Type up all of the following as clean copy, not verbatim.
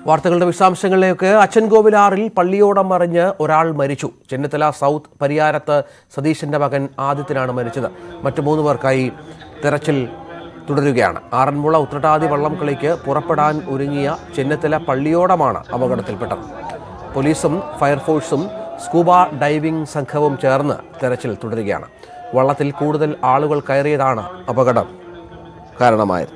വാർത്തകളുടെ വിശദാംശങ്ങളിലേക്ക് അച്ചൻകോവിലാറിൽ പള്ളിയോടം മറിഞ്ഞ് ഒരാൾ മരിച്ചു. ചെന്നിത്തല സൗത്ത് പരിയാരത്ത് സതീശന്റെ മകൻ ആദിത്യനാണ് മരിച്ചത്. മറ്റു 3 പേർക്കായി തെരച്ചിൽ തുടരുകയാണ്. ആറന്മുള ഉത്രട്ടാതി വള്ളംകളിക്ക് പുറപ്പെടാൻ ഒരുങ്ങിയ ചെന്നിത്തല പള്ളിയോടമാണ് അപകടത്തിൽപ്പെട്ടത്. പോലീസും ഫയർഫോഴ്സും സ്കൂബ ഡൈവിംഗ് സംഘവും ചേർന്ന് തെരച്ചിൽ തുടരുകയാണ്. വള്ളത്തിൽ കൂടുതൽ ആളുകൾ കയറിയതാണ് അപകടം കാരണമായത്.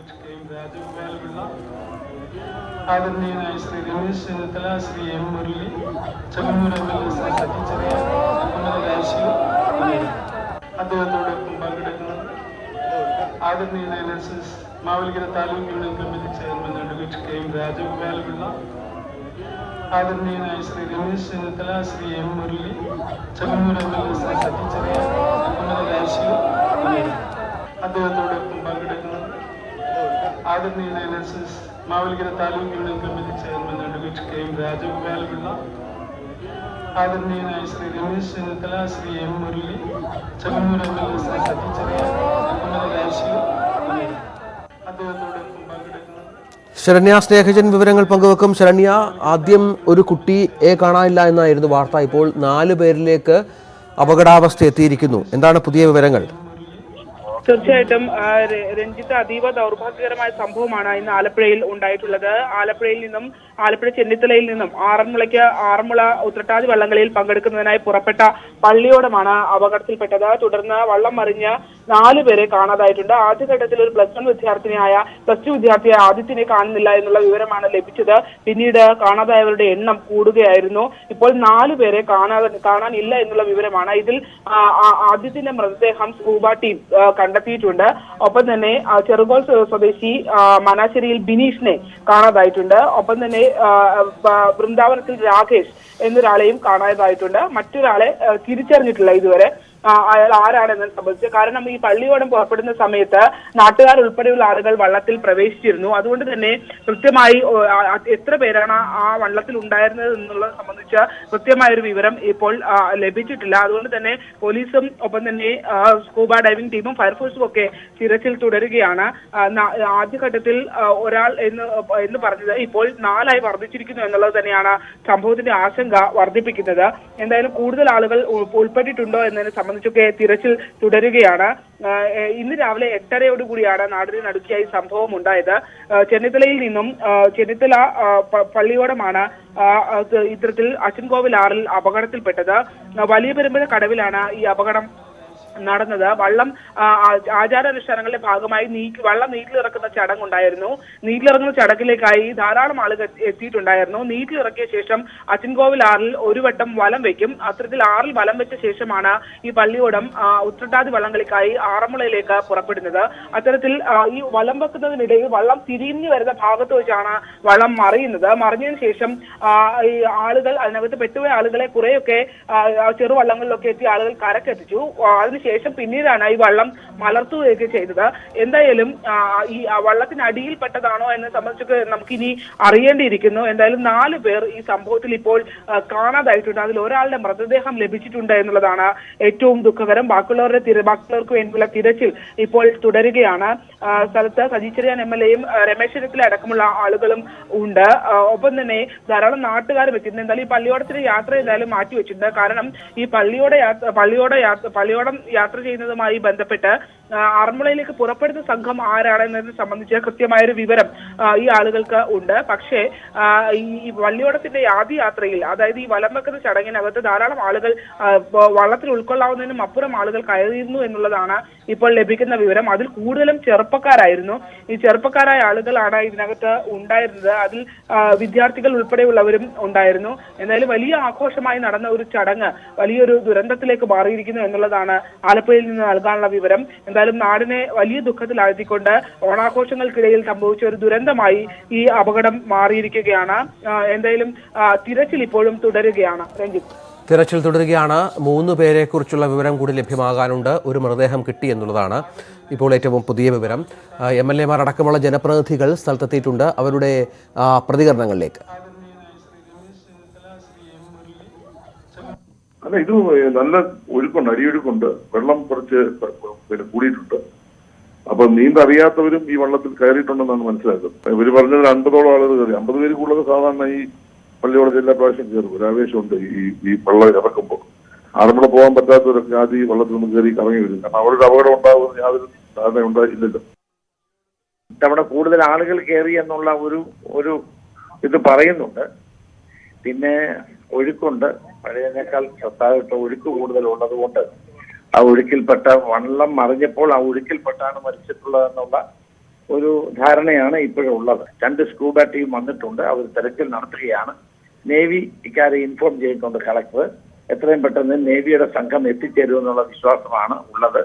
ആദരണീയനായ ശ്രീ രമേശ് ചെന്നിത്തല, ശ്രീ എം മുരളി, ചെങ്ങന്നൂർ എം.എൽ.എ. ശ്രീ സജി ചെറിയാൻ, മുഹമ്മദ് രാശി അദ്ദേഹത്തോടൊപ്പം പങ്കെടുക്കുന്നത് ആദരണീയനായ nurses Mavelikkara taluk union committee chairman advocate K M Rajagopalapillai, ആദരണീയനായ ശ്രീ രമേശ് ചെന്നിത്തല, ശ്രീ എം മുരളി, ചെങ്ങന്നൂർ എം.എൽ.എ. ശ്രീ സജി ചെറിയാൻ, മുഹമ്മദ് രാശി അദ്ദേഹത്തോടൊപ്പം പങ്കെടുക്കുന്നത് ആദരണീയനായ nurses Mavelikkara taluk union committee chairman advocate K M Rajagopalapillai, ആദരണീയനായ ശ്രീ രമേശ് ചെന്നിത്തല, ശ്രീ എം മുരളി, ചെങ്ങന്നൂർ എം.എൽ.എ. ശ്രീ സജി ചെറിയാൻ, മുഹമ്മദ് രാശി അദ്ദേഹത്തോടൊപ്പം പങ്കെടുക്കുന്നത്. ശരണ്യ സ്നേഹജൻ വിവരങ്ങൾ പങ്കുവെക്കും. ശരണ്യ, ആദ്യം ഒരു കുട്ടിയെ കാണാനില്ല എന്നായിരുന്നു വാർത്ത. ഇപ്പോൾ 4 പേരിലേക്ക് അപകടാവസ്ഥ എത്തിയിരിക്കുന്നു. എന്താണ് പുതിയ വിവരങ്ങൾ? തീർച്ചയായിട്ടും രഞ്ജിത്ത്, അതീവ ദൗർഭാഗ്യകരമായ സംഭവമാണ് ഇന്ന് ആലപ്പുഴയിൽ ഉണ്ടായിട്ടുള്ളത്. ആലപ്പുഴ ചെന്നിത്തലയിൽ നിന്നും ആറന്മുള ഉത്രട്ടാതി വള്ളംകളിയിൽ പങ്കെടുക്കുന്നതിനായി പുറപ്പെട്ട പള്ളിയോടമാണ് അപകടത്തിൽപ്പെട്ടത്. തുടർന്ന് വള്ളം മറിഞ്ഞ് 4 പേരെ കാണാതായിട്ടുണ്ട്. ആദ്യഘട്ടത്തിൽ ഒരു +2 വിദ്യാർത്ഥിയായ ആദിത്യനെ കാണുന്നില്ല എന്നുള്ള വിവരമാണ് ലഭിച്ചത്. പിന്നീട് കാണാതായവരുടെ എണ്ണം കൂടുകയായിരുന്നു. ഇപ്പോൾ 4 പേരെ കാണാനില്ല എന്നുള്ള വിവരമാണ്. ഇതിൽ ആദിത്യന്റെ മൃതദേഹം സ്കൂബ ടീം കണ്ടെത്തിയിട്ടുണ്ട്. ഒപ്പം തന്നെ ചെറുകോൽ സ്വദേശി മനാശ്ശേരിയിൽ ബിനീഷിനെ കാണാതായിട്ടുണ്ട്. ഒപ്പം തന്നെ വൃന്ദാവനത്തിൽ രാകേഷ് എന്നൊരാളെയും കാണാതായിട്ടുണ്ട്. മറ്റൊരാളെ തിരിച്ചറിഞ്ഞിട്ടില്ല ഇതുവരെ അയാൾ ആരാണെന്നത് സംബന്ധിച്ച്. കാരണം ഈ പള്ളിയോടം പുറപ്പെടുന്ന സമയത്ത് നാട്ടുകാർ ഉൾപ്പെടെയുള്ള ആളുകൾ വള്ളത്തിൽ പ്രവേശിച്ചിരുന്നു. അതുകൊണ്ട് തന്നെ കൃത്യമായി എത്ര പേരാണ് ആ വള്ളത്തിൽ ഉണ്ടായിരുന്നത് എന്നുള്ളത് സംബന്ധിച്ച് കൃത്യമായൊരു വിവരം ഇപ്പോൾ ലഭിച്ചിട്ടില്ല. അതുകൊണ്ട് തന്നെ പോലീസും ഒപ്പം തന്നെ സ്കൂബ ഡൈവിംഗ് ടീമും ഫയർഫോഴ്സും ഒക്കെ തിരച്ചിൽ തുടരുകയാണ്. ആദ്യഘട്ടത്തിൽ ഒരാൾ എന്ന് പറഞ്ഞത് ഇപ്പോൾ 4 വർദ്ധിച്ചിരിക്കുന്നു എന്നുള്ളത് തന്നെയാണ് സംഭവത്തിന്റെ ആശങ്ക വർദ്ധിപ്പിക്കുന്നത്. എന്തായാലും കൂടുതൽ ആളുകൾ ഉൾപ്പെട്ടിട്ടുണ്ടോ എന്നതിനെ സംബന്ധിച്ചൊക്കെ തിരച്ചിൽ തുടരുകയാണ്. ഇന്ന് രാവിലെ 8:30 നാടിന് നടുക്കിയായി സംഭവം ഉണ്ടായത്. ചെന്നിത്തല പള്ളിയോടമാണ് ഇത്തരത്തിൽ അച്ചൻകോവിലാറിൽ അപകടത്തിൽപ്പെട്ടത്. വലിയ പെരുമ്പഴ കടവിലാണ് ഈ അപകടം നടന്നത്. വള്ളം ആചാരാനുഷ്ഠാനങ്ങളുടെ ഭാഗമായി വള്ളം നീറ്റിലിറക്കുന്ന ചടങ്ങുണ്ടായിരുന്നു. നീറ്റിലിറങ്ങുന്ന ചടങ്ങിലേക്കായി ധാരാളം ആളുകൾ എത്തിയിട്ടുണ്ടായിരുന്നു. നീറ്റിലിറക്കിയ ശേഷം അച്ചൻകോവിലാറിൽ ഒരു വട്ടം വലം വെക്കും. അത്തരത്തിൽ ആറിൽ വലം വെച്ച ശേഷമാണ് ഈ പള്ളിയോടം ഉത്രട്ടാതി വള്ളംകളിക്കായി ആറന്മുളയിലേക്ക് പുറപ്പെടുന്നത്. അത്തരത്തിൽ ഈ വലം വെക്കുന്നതിനിടയിൽ വള്ളം തിരിഞ്ഞു വരുന്ന ഭാഗത്ത് വെച്ചാണ് വള്ളം മറിയുന്നത്. മറിഞ്ഞതിന് ശേഷം ഈ ആളുകൾ, അതിനകത്ത് പെട്ടുപോയ ആളുകളെ കുറെയൊക്കെ ചെറുവള്ളങ്ങളിലൊക്കെ എത്തി ആളുകൾ കരക്കെത്തിച്ചു. അതിനുശേഷം പിന്നീടാണ് ഈ വള്ളം മലർത്തുകയൊക്കെ ചെയ്തത്. എന്തായാലും ഈ വള്ളത്തിനടിയിൽ പെട്ടതാണോ എന്ന് സംബന്ധിച്ചൊക്കെ നമുക്കിനി അറിയേണ്ടിയിരിക്കുന്നു. എന്തായാലും 4 പേർ ഈ സംഭവത്തിൽ ഇപ്പോൾ കാണാതായിട്ടുണ്ട്. അതിൽ ഒരാളുടെ മൃതദേഹം ലഭിച്ചിട്ടുണ്ട് എന്നുള്ളതാണ് ഏറ്റവും ദുഃഖകരം. ബാക്കിയുള്ളവർക്ക് വേണ്ടിയുള്ള തിരച്ചിൽ ഇപ്പോൾ തുടരുകയാണ്. സ്ഥലത്ത് സജി ചെറിയാൻ എം.എൽ.എയും രമേശ് ചെന്നിത്തല അടക്കമുള്ള ആളുകളും ഉണ്ട്. ഒപ്പം തന്നെ ധാരാളം നാട്ടുകാരും എത്തിയിട്ടുണ്ട്. എന്തായാലും ഈ പള്ളിയോടത്തിന്റെ യാത്ര എന്തായാലും മാറ്റിവെച്ചിട്ടുണ്ട്. കാരണം ഈ പള്ളിയോടം യാത്ര ചെയ്യുന്നതുമായി ബന്ധപ്പെട്ട് ആറന്മുളയിലേക്ക് പുറപ്പെടുന്ന സംഘം ആരാണെന്നതിനെ സംബന്ധിച്ച് കൃത്യമായൊരു വിവരം ഈ ആളുകൾക്ക് ഉണ്ട്. പക്ഷേ ഈ പള്ളിയോടത്തിന്റെ ആദ്യ യാത്രയിൽ, അതായത് ഈ വലം വെക്കുന്ന ചടങ്ങിനകത്ത് ധാരാളം ആളുകൾ വള്ളത്തിൽ ഉൾക്കൊള്ളാവുന്നതിനും അപ്പുറം ആളുകൾ കയറിയിരുന്നു എന്നുള്ളതാണ് ഇപ്പോൾ ലഭിക്കുന്ന വിവരം. അതിൽ കൂടുതലും ചെറുപ്പക്കാരായിരുന്നു. ഈ ചെറുപ്പക്കാരായ ആളുകളാണ് ഇതിനകത്ത് ഉണ്ടായിരുന്നത്. അതിൽ വിദ്യാർത്ഥികൾ ഉൾപ്പെടെയുള്ളവരും ഉണ്ടായിരുന്നു. എന്തായാലും വലിയ ആഘോഷമായി നടന്ന ഒരു ചടങ്ങ് വലിയൊരു ദുരന്തത്തിലേക്ക് മാറിയിരിക്കുന്നു എന്നുള്ളതാണ് ആലപ്പുഴയിൽ നിന്ന് നൽകാനുള്ള വിവരം. എന്തായാലും നാടിനെ വലിയ ദുഃഖത്തിലാഴ്ത്തിക്കൊണ്ട് ഓണാഘോഷങ്ങൾക്കിടയിൽ സംഭവിച്ച ഒരു ദുരന്തമായി ഈ അപകടം മാറിയിരിക്കുകയാണ്. എന്തായാലും തിരച്ചിൽ ഇപ്പോഴും തുടരുകയാണ്. രഞ്ജിത്ത്, തിരച്ചിൽ തുടരുകയാണ്. 3 പേരെ കുറിച്ചുള്ള വിവരം കൂടി ലഭ്യമാകാനുണ്ട്. ഒരു മൃതദേഹം കിട്ടി എന്നുള്ളതാണ് ഇപ്പോൾ ഏറ്റവും പുതിയ വിവരം. MLA-മാർ അടക്കമുള്ള ജനപ്രതിനിധികൾ സ്ഥലത്തെത്തിയിട്ടുണ്ട്. അവരുടെ പ്രതികരണങ്ങളിലേക്ക്. അല്ല, ഇത് നല്ല ഒഴുക്കുണ്ട്, അടിയൊഴുക്കുണ്ട്. വെള്ളം കുറച്ച് കൂടിയിട്ടുണ്ട്. അപ്പൊ നീന്തറിയാത്തവരും ഈ വള്ളത്തിൽ കയറിയിട്ടുണ്ടെന്നാണ് മനസ്സിലാക്കുന്നത്. ഇവര് പറഞ്ഞത് 50ഓളം ആളുകൾ കയറി. 50 പേര് കൂടുതൽ സാധാരണ ഈ പള്ളിയോടത്ത് എല്ലാ പ്രാവശ്യം കയറും. ഒരു ആവേശമുണ്ട് ഈ വള്ളം ഇറക്കുമ്പോൾ. ആറന്മുള പോകാൻ പറ്റാത്തവരൊക്കെ ആദ്യം ഈ വള്ളത്തിൽ നിന്ന് കയറി കറങ്ങി വരും. കാരണം അവിടെ ഒരു അപകടം ഉണ്ടാകുമെന്ന് യാതൊരു ധാരണ ഉണ്ടായില്ലല്ലോ. അവിടെ കൂടുതൽ ആളുകൾ കയറി എന്നുള്ള ഒരു ഇത് പറയുന്നുണ്ട്. പിന്നെ ഒഴുക്കുണ്ട്, പഴയതിനേക്കാൾ സ്വത്തായിട്ട് ഒഴുക്ക് കൂടുതലുള്ളത് കൊണ്ട് ആ ഒഴുക്കിൽപ്പെട്ട വള്ളം മറിഞ്ഞപ്പോൾ ആ ഒഴുക്കിൽപ്പെട്ടാണ് മരിച്ചിട്ടുള്ളതെന്നുള്ള ഒരു ധാരണയാണ് ഇപ്പോഴുള്ളത്. 2 സ്കൂബ ടീം വന്നിട്ടുണ്ട്, അവർ തെരച്ചിൽ നടത്തുകയാണ്. നേവി ഇക്കാര്യം ഇൻഫോം ചെയ്തിട്ടുണ്ട് കളക്ടർ. എത്രയും പെട്ടെന്ന് നേവിയുടെ സംഘം എത്തിച്ചേരുമെന്നുള്ള വിശ്വാസമാണ് ഉള്ളത്.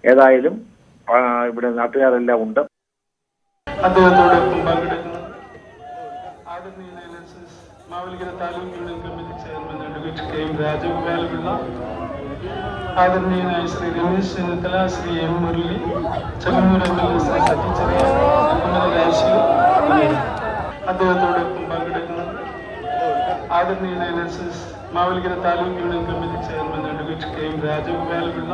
ഏതായാലും ഇവിടെ നാട്ടുകാരെല്ലാം ഉണ്ട്. അദ്ദേഹത്തോടൊപ്പം പങ്കെടുക്കുന്നത് ആദരണീയനായ Mavelikkara taluk union committee chairman advocate K M Rajagopalapillai, ആദരണീയനായ ശ്രീ രമേശ് ചെന്നിത്തല, ശ്രീ എം മുരളി, ചെങ്ങന്നൂർ MLA ശ്രീ സജി ചെറിയാൻ, രാശിയോ അദ്ദേഹത്തോടൊപ്പം പങ്കെടുക്കുന്നത് ആദരണീയനായ Mavelikkara taluk union committee chairman advocate K M Rajagopalapillai,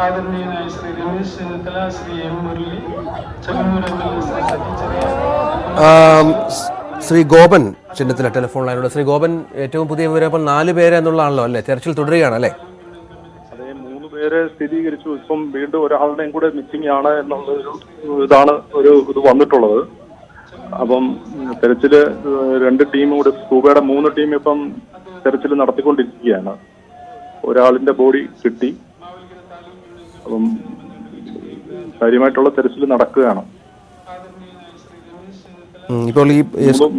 ആദരണീയനായ Shri Ramesh Chennithala, Shri M Murali, Chengannur MLA Shri Saji Cherian. Shri Gopan Chennithala telephone ലൈനിലുള്ള. ശ്രീ ഗോപൻ, ഏറ്റവും പുതിയ വിവരം ഇപ്പോൾ 4 പേര് എന്നുള്ളതാണല്ലോ അല്ലേ? തെരച്ചിൽ തുടരുകയാണ് അല്ലേ? അതെ, 3 പേരെ സ്ഥിരീകരിച്ചു. ഇപ്പം വീണ്ടും ഒരാളുടെയും കൂടെ മിസ്സിംഗ് ആണ് എന്നുള്ളൊരു ഇതാണ് ഇത് വന്നിട്ടുള്ളത്. അപ്പം തെരച്ചില് 2 ടീമും കൂടെ, സ്കൂബയുടെ 3 ടീം ഇപ്പം തെരച്ചിൽ നടത്തിക്കൊണ്ടിരിക്കുകയാണ്. ഒരാളിന്റെ ബോഡി കിട്ടി. അപ്പം കാര്യമായിട്ടുള്ള തെരച്ചിൽ നടക്കുകയാണ്. ഇപ്പോൾ ഈ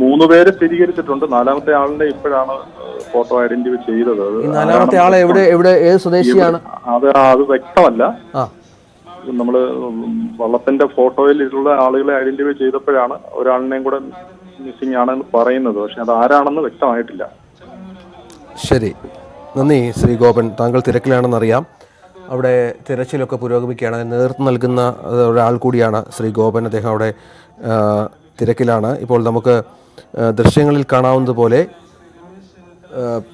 3 പേര് സ്ഥിരീകരിച്ചിട്ടുണ്ട്. 4ാമത്തെ ആളിനെ ഇപ്പോഴാണ് ഫോട്ടോ ഐഡന്റിഫൈ ചെയ്തത്. 4ാമത്തെ ആളെ ഏത് സ്വദേശിയാണ്? അത് വ്യക്തമല്ല. നമ്മള് വള്ളത്തിന്റെ ഫോട്ടോയിലുള്ള ആളുകളെ ഐഡന്റിഫൈ ചെയ്തപ്പോഴാണ് ഒരാളിനെയും കൂടെ മിസ്സിംഗ് ആണെന്ന് പറയുന്നത്. പക്ഷെ അത് ആരാണെന്ന് വ്യക്തമായിട്ടില്ല. ശരി, നന്ദി ശ്രീ ഗോപൻ. താങ്കൾ തിരക്കിലാണെന്നറിയാം. അവിടെ തിരച്ചിലൊക്കെ പുരോഗമിക്കുകയാണ്. നേതൃത്വം നൽകുന്ന ഒരാൾ കൂടിയാണ് ശ്രീ ഗോപൻ. അദ്ദേഹം അവിടെ തിരക്കിലാണ്. ഇപ്പോൾ നമുക്ക് ദൃശ്യങ്ങളിൽ കാണാവുന്നതുപോലെ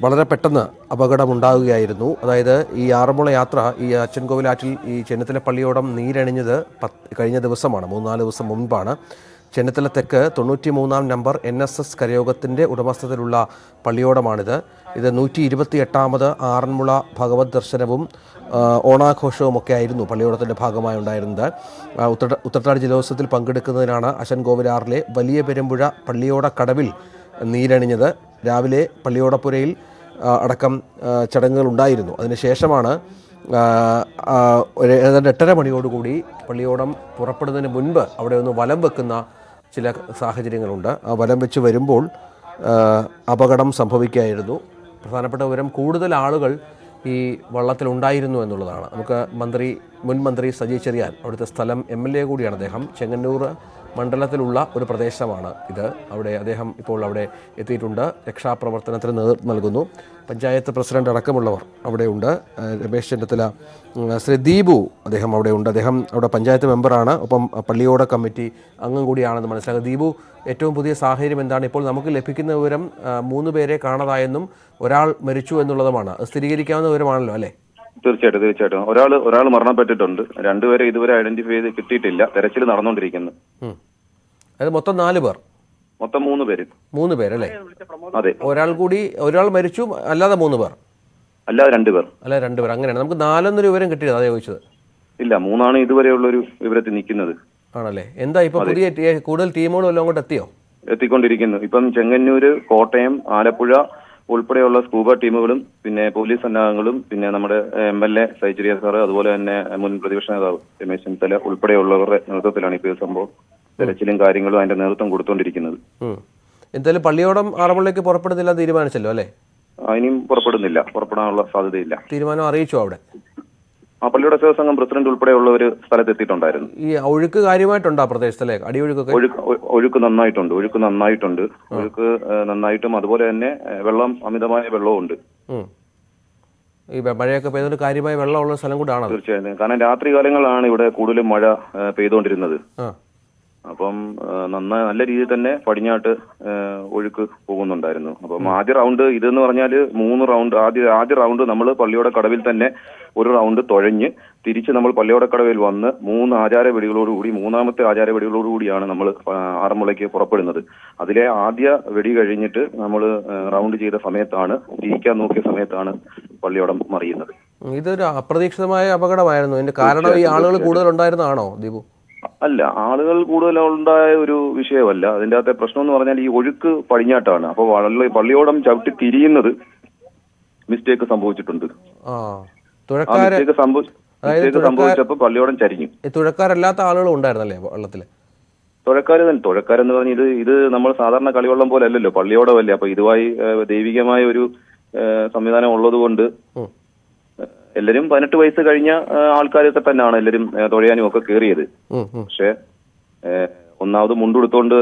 വളരെ പെട്ടെന്ന് അപകടമുണ്ടാകുകയായിരുന്നു. അതായത് ഈ ആറന്മുള യാത്ര, ഈ അച്ചൻകോവിലാറ്റിൽ ഈ ചെന്നിത്തല പള്ളിയോടം നീരണിഞ്ഞത് കഴിഞ്ഞ ദിവസമാണ്, 3-4 ദിവസം മുൻപാണ്. ചെന്നിത്തല തെക്ക് 93-ാം നമ്പർ NSS കരയോഗത്തിൻ്റെ ഉടമസ്ഥതയിലുള്ള പള്ളിയോടമാണിത്. ഇത് 128ാമത് ആറന്മുള ഭഗവത് ദർശനവും ഓണാഘോഷവും ഒക്കെ ആയിരുന്നു പള്ളിയോടത്തിൻ്റെ ഭാഗമായി ഉണ്ടായിരുന്നത്. ഉത്രട്ടാതി ജലോത്സവത്തിൽ പങ്കെടുക്കുന്നതിനാണ് അച്ചൻകോവിലാറിലെ വലിയ പെരുമ്പുഴ പള്ളിയോട കടവിൽ നീരണിഞ്ഞത്. രാവിലെ പള്ളിയോടപ്പുരയിൽ അടക്കം ചടങ്ങുകൾ ഉണ്ടായിരുന്നു. അതിനുശേഷമാണ് ഏതാണ്ട് 8:30 മണിയോടുകൂടി പള്ളിയോടം പുറപ്പെടുന്നതിന് മുൻപ് അവിടെ ഒന്ന് വലം വെക്കുന്ന ചില സാഹചര്യങ്ങളുണ്ട്. ആ വലം വെച്ച് വരുമ്പോൾ അപകടം സംഭവിക്കുകയായിരുന്നു. പ്രധാനപ്പെട്ട വിവരം, കൂടുതൽ ആളുകൾ ഈ വള്ളത്തിലുണ്ടായിരുന്നു എന്നുള്ളതാണ്. നമുക്ക് മുൻ മന്ത്രി സജി ചെറിയാൻ, അവിടുത്തെ സ്ഥലം MLA കൂടിയാണ് അദ്ദേഹം, ചെങ്ങന്നൂർ മണ്ഡലത്തിലുള്ള ഒരു പ്രദേശമാണ് ഇത്. അവിടെ അദ്ദേഹം ഇപ്പോൾ അവിടെ എത്തിയിട്ടുണ്ട്. രക്ഷാപ്രവർത്തനത്തിന് നേതൃത്വം നൽകുന്നു. പഞ്ചായത്ത് പ്രസിഡന്റ് അടക്കമുള്ളവർ അവിടെയുണ്ട്. രമേശ് ചെന്നിത്തല, ശ്രീ ദീപു അദ്ദേഹം അവിടെയുണ്ട്. അദ്ദേഹം അവിടെ പഞ്ചായത്ത് മെമ്പറാണ്, ഒപ്പം പള്ളിയോട കമ്മിറ്റി അംഗം കൂടിയാണെന്ന് മനസ്സിലാക്കുക. ദീപു, ഏറ്റവും പുതിയ സാഹചര്യം എന്താണ്? ഇപ്പോൾ നമുക്ക് ലഭിക്കുന്ന വിവരം 3 പേരെ കാണാതായെന്നും ഒരാൾ മരിച്ചു എന്നുള്ളതുമാണ്. സ്ഥിരീകരിക്കാവുന്ന വിവരമാണല്ലോ അല്ലേ? തീർച്ചയായിട്ടും ഒരാൾ മരണപ്പെട്ടിട്ടുണ്ട്. 2 പേരെ ഇതുവരെ ഐഡന്റിഫൈ ചെയ്ത് കിട്ടിയിട്ടില്ല. തെരച്ചിൽ നടന്നുകൊണ്ടിരിക്കുന്നു. അത് മൊത്തം 4 പേർ? മൊത്തം 3 പേര്. 3 പേരല്ലേ? അതെ. ഒരാൾ മരിച്ചു, അല്ലാതെ 3 പേർ? അല്ലാതെ 2 പേർ. അല്ല, 2 പേർ. അങ്ങനെയാണ്. നമുക്ക് 4 വിവരം കിട്ടിയത്, അതേ ചോദിച്ചത്. ഇല്ല, 3 ഇതുവരെയുള്ളൊരു വിവരത്തിൽ നിൽക്കുന്നത്. ആണല്ലേ? എന്താ ഇപ്പൊ പുതിയ കൂടുതൽ ടീമുകളും എല്ലാം അങ്ങോട്ട് എത്തിയോ? എത്തിക്കൊണ്ടിരിക്കുന്നു. ഇപ്പം ചെങ്ങന്നൂര്, കോട്ടയം, ആലപ്പുഴ ഉൾപ്പെടെയുള്ള സ്കൂബ ടീമുകളും പിന്നെ പോലീസ് സന്നാഹങ്ങളും പിന്നെ നമ്മുടെ MLA സജി ചെറിയാൻ സാറ്, അതുപോലെ തന്നെ മുൻ പ്രതിപക്ഷ നേതാവ് രമേശ് ചെന്നിത്തല ഉൾപ്പെടെയുള്ളവരുടെ നേതൃത്വത്തിലാണ് ഇപ്പോൾ സംഭവം തെരച്ചിലും കാര്യങ്ങളും അതിന്റെ നേതൃത്വം കൊടുത്തുകൊണ്ടിരിക്കുന്നത്. എന്തായാലും പള്ളിയോടം ആറന്മുളയ്ക്ക് പുറപ്പെടുന്നില്ല തീരുമാനിച്ചല്ലോ അല്ലേ? ഇനിയും പുറപ്പെടാനുള്ള സാധ്യതയില്ല. തീരുമാനം അറിയിച്ചോ അവിടെ? ആ പള്ളിയുടെ സേവ സംഘം പ്രസിഡന്റ് ഉൾപ്പെടെയുള്ളവർ സ്ഥലത്തെത്തിയിട്ടുണ്ടായിരുന്നു. ഈ ഒഴുക്ക് കാര്യമായിട്ടുണ്ടോ പ്രദേശത്തിലെ? അടിയൊഴുക്കൊക്കെ? ഒഴുക്ക് നന്നായിട്ടുണ്ട്. ഒഴുക്ക് നന്നായിട്ടും അതുപോലെ തന്നെ അമിതമായ വെള്ളവും ഉണ്ട്. ഈ മഴയൊക്കെ പെയ്തുകൊണ്ട് കാര്യമായ വെള്ളമുള്ള സ്ഥലം കൂടാണ്. തീർച്ചയായും. കാരണം രാത്രി കാലങ്ങളാണ് ഇവിടെ കൂടുതലും മഴ പെയ്തുകൊണ്ടിരുന്നത്. അപ്പം നല്ല രീതിയിൽ തന്നെ പടിഞ്ഞാട്ട് ഒഴുക്ക് പോകുന്നുണ്ടായിരുന്നു. അപ്പം ആദ്യ റൗണ്ട് ഇതെന്ന് പറഞ്ഞാൽ 3 റൗണ്ട് ആദ്യ റൗണ്ട് നമ്മൾ പള്ളിയോട കടവിൽ തന്നെ ഒരു റൗണ്ട് തുഴഞ്ഞ് തിരിച്ച് നമ്മൾ പള്ളിയോട കടവിൽ വന്ന് 3 ആചാര വെടികളോടുകൂടി 3ാമത്തെ ആചാര വെടികളോടുകൂടിയാണ് നമ്മൾ ആറന്മുളയ്ക്ക് പുറപ്പെടുന്നത്. അതിലെ ആദ്യ വെടി കഴിഞ്ഞിട്ട് നമ്മൾ റൗണ്ട് ചെയ്ത സമയത്താണ്, തിരിക്കാൻ നോക്കിയ സമയത്താണ് പള്ളിയോടം മറിയുന്നത്. ഇതൊരു അപ്രതീക്ഷിതമായ അപകടമായിരുന്നു. ഇതിന്റെ കാരണം ഈ ആളുകൾ കൂടുതൽ ഉണ്ടായിരുന്നതാണോ ദീപു? അല്ല, ആളുകൾ കൂടുതലുണ്ടായ ഒരു വിഷയമല്ല. അതിന്റെ അകത്തെ പ്രശ്നം എന്ന് പറഞ്ഞാൽ ഈ ഒഴുക്ക് പടിഞ്ഞാട്ടാണ്. അപ്പോൾ പള്ളിയോടം ചവിട്ടി തിരിയുന്നത് മിസ്റ്റേക്ക് സംഭവിച്ചിട്ടുണ്ട്. മിസ്റ്റേക്ക് സംഭവിച്ചപ്പോൾ പള്ളിയോടം ചരിഞ്ഞു. തുഴക്കാരല്ലാത്ത ആളുകളും ഉണ്ടായിരുന്നല്ലേ വെള്ളത്തില്? തുഴക്കാരെന്ന് പറഞ്ഞ ഇത് നമ്മൾ സാധാരണ കളിവെള്ളം പോലെ അല്ലല്ലോ, പള്ളിയോടമല്ലേ. അപ്പൊ ഇതുമായി ദൈവികമായ ഒരു സംവിധാനം ഉള്ളത് കൊണ്ട് എല്ലാരും 18 വയസ്സ് കഴിഞ്ഞ ആൾക്കാരൊക്കെ തന്നെയാണ് എല്ലാരും തുഴയാനും ഒക്കെ കയറിയത്. പക്ഷെ ഒന്നാമത് മുണ്ടെടുത്തോണ്ട്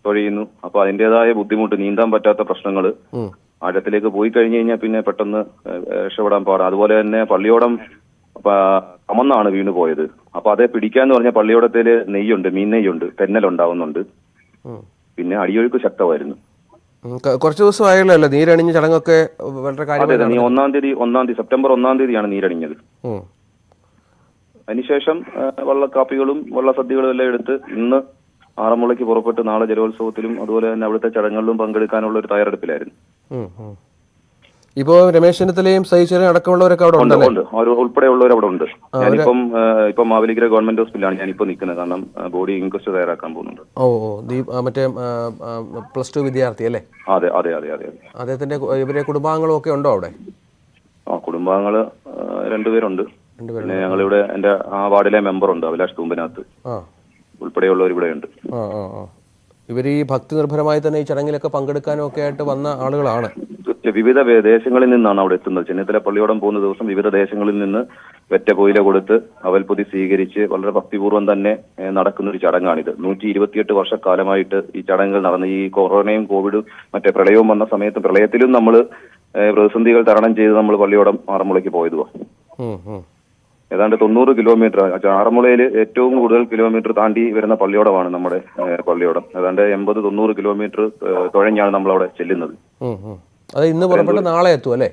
തുഴയുന്നു. അപ്പൊ അതിന്റേതായ ബുദ്ധിമുട്ട്, നീന്താൻ പറ്റാത്ത പ്രശ്നങ്ങള്, ആഴത്തിലേക്ക് പോയി കഴിഞ്ഞു കഴിഞ്ഞാൽ പിന്നെ പെട്ടെന്ന് രക്ഷപ്പെടാൻ പാടാം. അതുപോലെ തന്നെ പള്ളിയോടം കമന്നാണ് വീണു പോയത്. അപ്പൊ അതേ പിടിക്കാന്ന് പറഞ്ഞാൽ പള്ളിയോടത്തില് നെയ്യുണ്ട്, മീൻ നെയ്യുണ്ട്, തെന്നലുണ്ടാവുന്നുണ്ട്. പിന്നെ അടിയൊഴുക്ക് ശക്തമായിരുന്നു. കുറച്ച് ദിവസമായല്ലോ അല്ലേ നീരണിഞ്ഞ ചടങ്ങൊക്കെ വളരെ കാര്യമായി? 1-ാം തീയതി സെപ്റ്റംബർ 1-ാം തീയതിയാണ് നീരണിഞ്ഞത്. അതിനുശേഷം വള്ളക്കാപ്പികളും വള്ളസദ്യകളും എല്ലാം എടുത്ത് ഇന്ന് ആറന്മുളയ്ക്ക് പുറപ്പെട്ട് നാളെ ജലോത്സവത്തിലും അതുപോലെ തന്നെ അവിടുത്തെ ചടങ്ങുകളിലും പങ്കെടുക്കാനുള്ള ഒരു തയ്യാറെടുപ്പിലായിരുന്നു. ഇപ്പോ രമേശ് ചെന്നിത്തലയും സഹിച്ചേരും അടക്കമുള്ളവരൊക്കെ അവിടെ ഉണ്ട്, ഉൾപ്പെടെയുള്ളവർ അവിടെ ഉണ്ട്. ഞാനിപ്പം മാവേലിക്കര ഗവൺമെന്റ് ഹോസ്പിറ്റലാണ് ഞാനിപ്പോ നിൽക്കുന്നത്. കാരണം ബോഡി ഇൻക്വസ്റ്റ് തയ്യാറാക്കാൻ പോകുന്നുണ്ട്. മറ്റേ +2 വിദ്യാർത്ഥി അല്ലേ? അതെ. അദ്ദേഹത്തിന്റെ ഇവരെ കുടുംബാംഗങ്ങളും ഒക്കെ ഉണ്ടോ അവിടെ? കുടുംബാംഗങ്ങള് 2 പേരുണ്ട്. പിന്നെ ഞങ്ങളിവിടെ എന്റെ ആ വാർഡിലെ മെമ്പറുണ്ട്, അഭിലാഷ് തൂമ്പനകത്ത് ഉൾപ്പെടെയുള്ളവർ ഇവിടെ ഉണ്ട്. ഇവർ ഈ ഭക്തി നിർഭരമായി തന്നെ ഈ ചടങ്ങിലൊക്കെ പങ്കെടുക്കാനും ഒക്കെ ആയിട്ട് വന്ന ആളുകളാണ്. വിവിധ ദേശങ്ങളിൽ നിന്നാണ് അവിടെ എത്തുന്നത്. ചെന്നിത്തല പള്ളിയോടം പോകുന്ന ദിവസം വിവിധ ദേശങ്ങളിൽ നിന്ന് വെറ്റ പൊയില കൊടുത്ത് അവൽപ്പൊതി സ്വീകരിച്ച് വളരെ ഭക്തിപൂർവ്വം തന്നെ നടക്കുന്ന ഒരു ചടങ്ങാണിത്. 128 വർഷക്കാലമായിട്ട് ഈ ചടങ്ങുകൾ നടന്ന് ഈ കൊറോണയും കോവിഡും മറ്റേ പ്രളയവും വന്ന സമയത്ത് പ്രളയത്തിലും നമ്മൾ പ്രതിസന്ധികൾ തരണം ചെയ്ത് നമ്മൾ പള്ളിയോടം ആറന്മുളയ്ക്ക് പോയതുവാ. ഏതാണ്ട് 90 കിലോമീറ്റർ, ആറന്മുളയിൽ ഏറ്റവും കൂടുതൽ കിലോമീറ്റർ താണ്ടി വരുന്ന പള്ളിയോടമാണ് നമ്മുടെ പള്ളിയോടം. ഏതാണ്ട് 80-90 കിലോമീറ്റർ തുഴഞ്ഞാണ് നമ്മൾ അവിടെ ചെല്ലുന്നത്. അത് ഇന്ന് പുറപ്പെട്ട് നാളെ എത്തും അല്ലേ?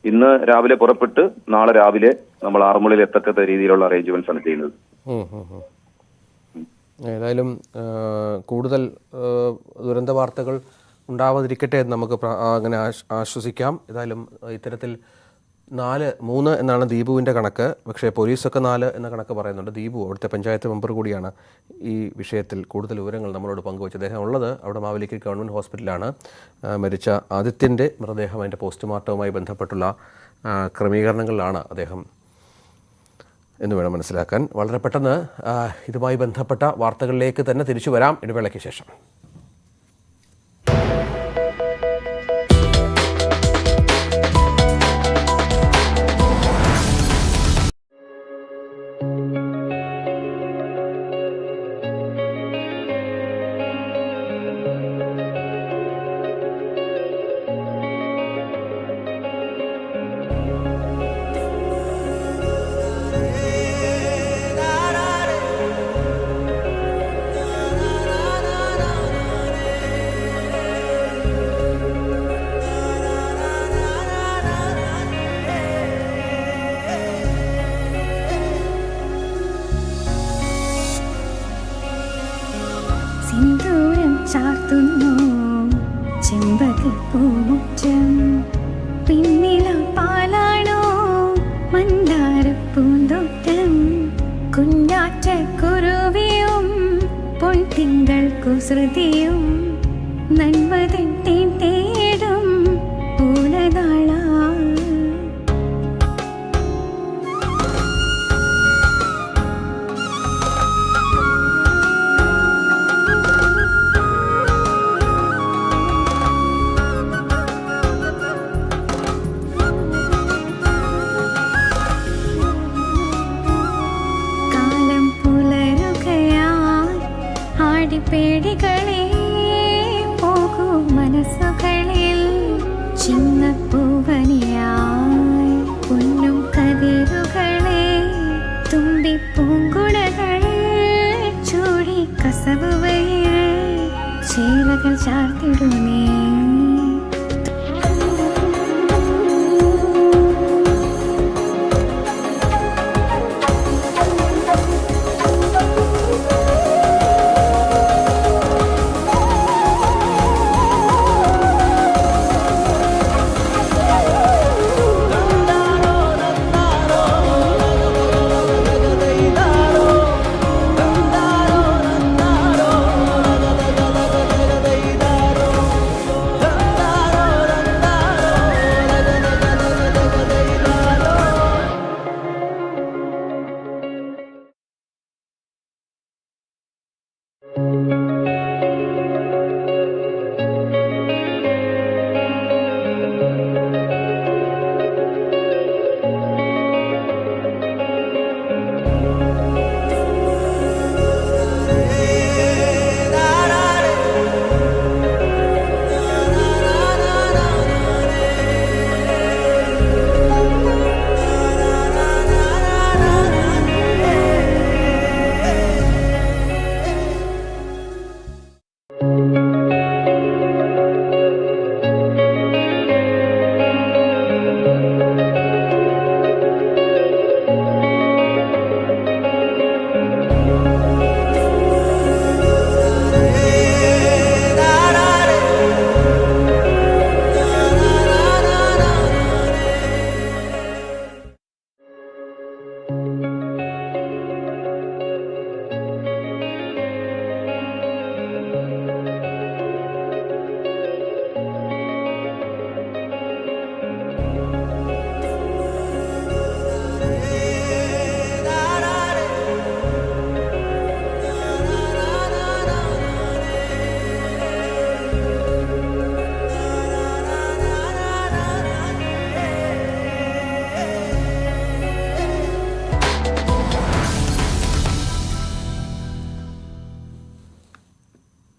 ഇന്ന് രാവിലെ പുറപ്പെട്ട് നാളെ രാവിലെ നമ്മൾ ആറന്മുളയിൽ എത്തക്കത്ത രീതിയിലുള്ള അറേഞ്ച്മെന്റ്സ് ആണ് ചെയ്യുന്നത്. ഏതായാലും കൂടുതൽ ദുരന്ത വാർത്തകൾ ഉണ്ടാവാതിരിക്കട്ടെ എന്ന് നമുക്ക് അങ്ങനെ ആശ്വസിക്കാം. ഏതായാലും ഇത്തരത്തിൽ 3 എന്നാണ് ദീപുവിൻ്റെ കണക്ക്. പക്ഷേ പോലീസൊക്കെ 4 എന്ന കണക്ക് പറയുന്നുണ്ട്. ദീപു അവിടുത്തെ പഞ്ചായത്ത് മെമ്പർ കൂടിയാണ് ഈ വിഷയത്തിൽ കൂടുതൽ വിവരങ്ങൾ നമ്മളോട് പങ്കുവച്ചത്. അദ്ദേഹം ഉള്ളത് അവിടെ മാവേലിക്കര ഗവൺമെൻറ് ഹോസ്പിറ്റലിലാണ്. മരിച്ച ആദിത്യൻ്റെ മൃതദേഹം അതിൻ്റെ പോസ്റ്റ്മോർട്ടവുമായി ബന്ധപ്പെട്ടുള്ള ക്രമീകരണങ്ങളിലാണ് അദ്ദേഹം എന്ന് വേണം മനസ്സിലാക്കാൻ. വളരെ പെട്ടെന്ന് ഇതുമായി ബന്ധപ്പെട്ട വാർത്തകളിലേക്ക് തന്നെ തിരിച്ചു വരാം ഇടവേളയ്ക്ക് ശേഷം. സിന്ദൂരം ചാർത്തുന്നു ചെമ്പകപ്പൂമുറ്റം, പിന്നില പാലാണോ മന്ദാരപ്പൂന്തോട്ടം, കുഞ്ഞാറ്റ കുരുവിയും പൊൻതിങ്കൾ കുസൃതിയും നന്മതൻ തേൻ തേടും പൂലനാള. പേടികളെ പോകൂ മനസ്സുകളിൽ ചിന്നപ്പൂവനിയായി പൊന്നും കതിരുകളെ തുമ്പി പൂങ്കുടകൾ ചൂടി കസവ് ചാർത്തിടുമേ.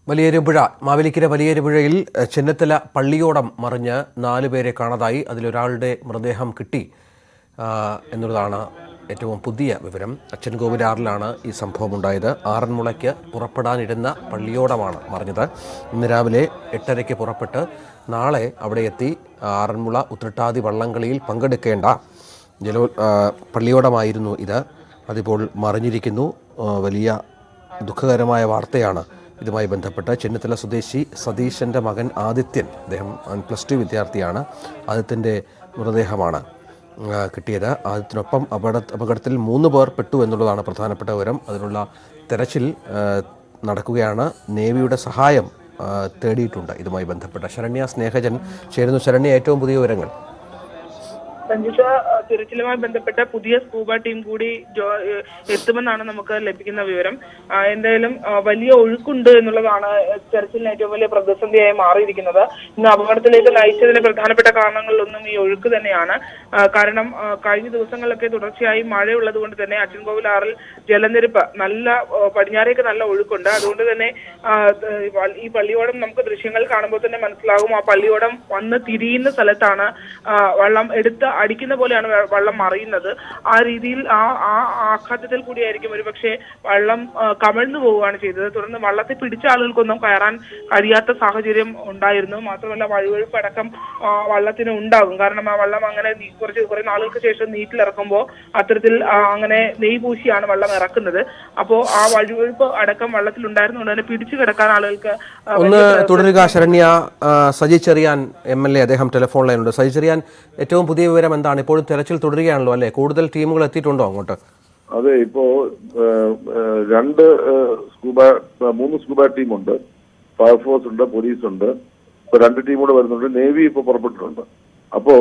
വലിയരുപുഴ മാവേലിക്കര വലിയരുപുഴയിൽ ചെന്നിത്തല പള്ളിയോടം മറിഞ്ഞ് 4 പേരെ കാണാതായി. അതിലൊരാളുടെ മൃതദേഹം കിട്ടി എന്നുള്ളതാണ് ഏറ്റവും പുതിയ വിവരം. അച്ചൻകോവിലാറിലാണ് ഈ സംഭവം ഉണ്ടായത്. ആറന്മുളയ്ക്ക് പുറപ്പെടാനിരുന്ന പള്ളിയോടമാണ് മറിഞ്ഞത്. ഇന്ന് രാവിലെ 8:30 പുറപ്പെട്ട് നാളെ അവിടെ എത്തി ആറന്മുള ഉത്രട്ടാതി വള്ളംകളിയിൽ പങ്കെടുക്കേണ്ട പള്ളിയോടമായിരുന്നു ഇത്. അതിപ്പോൾ മറിഞ്ഞിരിക്കുന്നു. വലിയ ദുഃഖകരമായ വാർത്തയാണ് ഇതുമായി ബന്ധപ്പെട്ട്. ചെന്നിത്തല സ്വദേശി സതീശൻ്റെ മകൻ ആദിത്യൻ, അദ്ദേഹം +2 വിദ്യാർത്ഥിയാണ്. ആദിത്യൻ്റെ മൃതദേഹമാണ് കിട്ടിയത്. ആദിത്യനൊപ്പം അപകടത്തിൽ 3 പേർ പെട്ടു എന്നുള്ളതാണ് പ്രധാനപ്പെട്ട വിവരം. അതിനുള്ള തെരച്ചിൽ നടക്കുകയാണ്. നേവിയുടെ സഹായം തേടിയിട്ടുണ്ട് ഇതുമായി ബന്ധപ്പെട്ട. ശരണ്യ സ്നേഹജൻ ചേരുന്നു. ശരണ്യ, ഏറ്റവും പുതിയ വിവരങ്ങൾ. സഞ്ജിഷ, തിരച്ചിലുമായി ബന്ധപ്പെട്ട പുതിയ സ്കൂബ ടീം കൂടി എത്തുമെന്നാണ് നമുക്ക് ലഭിക്കുന്ന വിവരം. എന്തായാലും വലിയ ഒഴുക്കുണ്ട് എന്നുള്ളതാണ് തെരച്ചിലിന് ഏറ്റവും വലിയ പ്രതിസന്ധിയായി മാറിയിരിക്കുന്നത്. ഇന്ന് അപകടത്തിലേക്ക് നയിച്ചതിന് പ്രധാനപ്പെട്ട കാരണങ്ങളിലൊന്നും ഈ ഒഴുക്ക് തന്നെയാണ്. കാരണം കഴിഞ്ഞ ദിവസങ്ങളിലൊക്കെ തുടർച്ചയായി മഴയുള്ളത് കൊണ്ട് തന്നെ അച്ചൻകോവിലാറിൽ ജലനിരപ്പ് പടിഞ്ഞാറേക്ക് നല്ല ഒഴുക്കുണ്ട്. അതുകൊണ്ട് തന്നെ ഈ പള്ളിയോടം നമുക്ക് ദൃശ്യങ്ങൾ കാണുമ്പോൾ തന്നെ മനസ്സിലാകും. ആ പള്ളിയോടം വന്ന് തിരിയുന്ന സ്ഥലത്താണ് വള്ളം അടിക്കുന്ന പോലെയാണ് വള്ളം മറിയുന്നത്. ആ രീതിയിൽ ആ ആഘാതത്തിൽ കൂടിയായിരിക്കും ഒരുപക്ഷെ വള്ളം കമഴ്ന്നു പോവുകയാണ് ചെയ്തത്. തുടർന്ന് വള്ളത്തെ പിടിച്ച ആളുകൾക്കൊന്നും കയറാൻ കഴിയാത്ത സാഹചര്യം ഉണ്ടായിരുന്നു. മാത്രമല്ല വഴുവഴുപ്പ് അടക്കം വള്ളത്തിന് ഉണ്ടാകും. കാരണം ആ വള്ളം അങ്ങനെ കുറെ നാളുകൾക്ക് ശേഷം നീറ്റിലിറക്കുമ്പോൾ അത്തരത്തിൽ അങ്ങനെ നെയ് പൂശിയാണ് വള്ളം ഇറക്കുന്നത്. അപ്പോൾ ആ വഴുവഴുപ്പ് അടക്കം വള്ളത്തിൽ ഉണ്ടായിരുന്നുകൊണ്ട് തന്നെ പിടിച്ചു കിടക്കാൻ ആളുകൾക്ക് ഒന്ന് തുടരുക. ശരണ്യ, സജി ചെറിയാൻ MLA അദ്ദേഹം ടെലിഫോൺ ലൈനുണ്ട്. സജി ചെറിയാൻ, ഏറ്റവും പുതിയ വിവരം എന്താണ്? ഇപ്പോഴും തെരച്ചിൽ തുടരുകയാണല്ലോ അല്ലേ? കൂടുതൽ ടീമുകൾ എത്തിയിട്ടുണ്ടോ അങ്ങോട്ട്? അതെ, ഇപ്പോ 3 സ്കൂബ ടീമുണ്ട്. ഫയർഫോഴ്സ് ഉണ്ട്, പോലീസ് ഉണ്ട്. ഇപ്പൊ 2 ടീം കൂടെ വരുന്നുണ്ട്. നേവി ഇപ്പൊ പുറപ്പെട്ടിട്ടുണ്ട്. അപ്പോ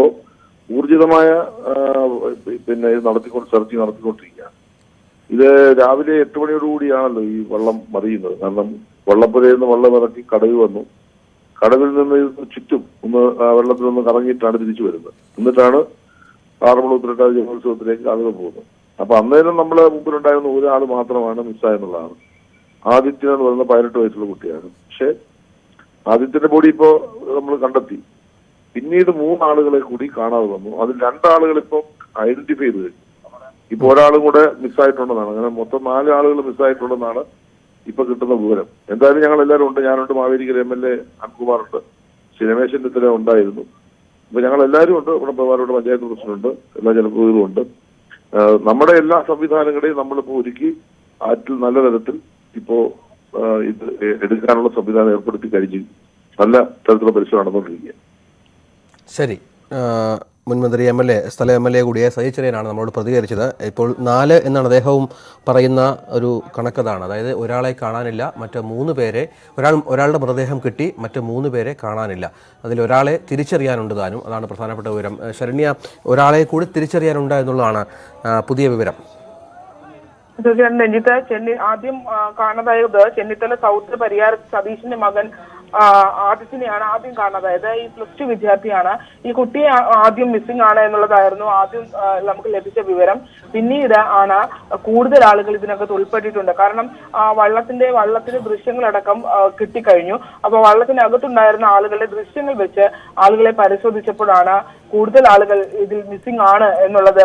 ഊർജിതമായ സെർച്ച് നടത്തിക്കൊണ്ടിരിക്കുകയാണ്. ഇത് രാവിലെ 8 മണിയോടുകൂടിയാണല്ലോ ഈ വള്ളം മറിയുന്നത്. കാരണം വള്ളപ്പുരയിൽ നിന്ന് വള്ളം ഇറക്കി കടവിൽ വന്നു. കടവിൽ നിന്ന് ചുറ്റും വെള്ളത്തിൽ നിന്ന് കറങ്ങിയിട്ടാണ് തിരിച്ചു വരുന്നത്. എന്നിട്ടാണ് ആറന്മുള ഉത്രട്ടാതി ജലോത്സവത്തിലേക്ക് ആളുകൾ പോകുന്നത്. അപ്പൊ അന്നേരം നമ്മളെ മുമ്പിലുണ്ടായിരുന്ന ഒരാൾ മാത്രമാണ് മിസ്സായെന്നുള്ളതാണ്. ആദിത്യൻ എന്ന് പറയുന്ന 18 വയസ്സുള്ള കുട്ടിയാണ്. പക്ഷെ ആദിത്യന്റെ ബോഡി ഇപ്പോ നമ്മൾ കണ്ടെത്തി. പിന്നീട് 3 ആളുകളെ കൂടി കാണാതെ വന്നു. അതിൽ 2 ആളുകൾ ഇപ്പൊ ഐഡന്റിഫൈ ചെയ്ത് കഴിഞ്ഞു. ഇപ്പൊ ഒരാളും കൂടെ മിസ്സായിട്ടുണ്ടെന്നാണ്. അങ്ങനെ മൊത്തം 4 ആളുകൾ മിസ്സായിട്ടുണ്ടെന്നാണ് ഇപ്പൊ കിട്ടുന്ന വിവരം. എന്തായാലും ഞങ്ങൾ എല്ലാവരും ഉണ്ട്. ഞാനുണ്ട്, മാവേലിക്കര MLA അൻകുമാറുണ്ട്, രമേശ് ചെന്നിത്തല ഉണ്ടായിരുന്നു. അപ്പൊ ഞങ്ങൾ എല്ലാവരും ഉണ്ട്. ഇവിടെ പ്രധാനപ്പെട്ട പഞ്ചായത്ത് പ്രസിഡന്റ്, എല്ലാ ജനപ്രതിനിധികളും ഉണ്ട്. നമ്മുടെ എല്ലാ സംവിധാനങ്ങളെയും നമ്മളിപ്പോ ഒരുക്കി ആറ്റിൽ നല്ല തരത്തിൽ ഇപ്പോ ഇത് എടുക്കാനുള്ള സംവിധാനം ഏർപ്പെടുത്തി കഴിഞ്ഞു. നല്ല തരത്തിലുള്ള പരിശ്രമം നടന്നുകൊണ്ടിരിക്കുക. ശരി. മുൻമന്ത്രി സ്ഥല MLA കൂടിയ സജി ചെറിയാനാണ് നമ്മളോട് പ്രതികരിച്ചത്. ഇപ്പോൾ 4 എന്നാണ് അദ്ദേഹവും പറയുന്ന ഒരു കണക്കതാണ്. അതായത് ഒരാളെ കാണാനില്ല, മറ്റ് 3 പേരെ ഒരാളുടെ മൃതദേഹം കിട്ടി, മറ്റ് 3 പേരെ കാണാനില്ല. അതിൽ ഒരാളെ തിരിച്ചറിയാനുണ്ട് താനും. അതാണ് പ്രധാനപ്പെട്ട വിവരം. ശരണ്യ, ഒരാളെ കൂടി തിരിച്ചറിയാനുണ്ട് എന്നുള്ളതാണ് പുതിയ വിവരം. തീർച്ചയായും രഞ്ജിത്ത്, ആദ്യം കാണാതായത് ചെന്നിത്തല സൗത്ത് പരിയാരത്ത് സതീഷിന്റെ മകൻ ആദിത്യനെയാണ് ആദ്യം കാണാതായത്. ഈ +2 വിദ്യാർത്ഥിയാണ്. ഈ കുട്ടിയെ ആദ്യം മിസ്സിംഗ് ആണ് എന്നുള്ളതായിരുന്നു ആദ്യം നമുക്ക് ലഭിച്ച വിവരം. പിന്നീട് ആണ് കൂടുതൽ ആളുകൾ ഇതിനകത്ത് ഉൾപ്പെട്ടിട്ടുണ്ട്. കാരണം വള്ളത്തിന്റെ ദൃശ്യങ്ങളടക്കം കിട്ടിക്കഴിഞ്ഞു. അപ്പൊ വള്ളത്തിനകത്തുണ്ടായിരുന്ന ആളുകളുടെ ദൃശ്യങ്ങൾ വെച്ച് ആളുകളെ പരിശോധിച്ചപ്പോഴാണ് കൂടുതൽ ആളുകൾ ഇതിൽ മിസ്സിംഗ് ആണ് എന്നുള്ളത്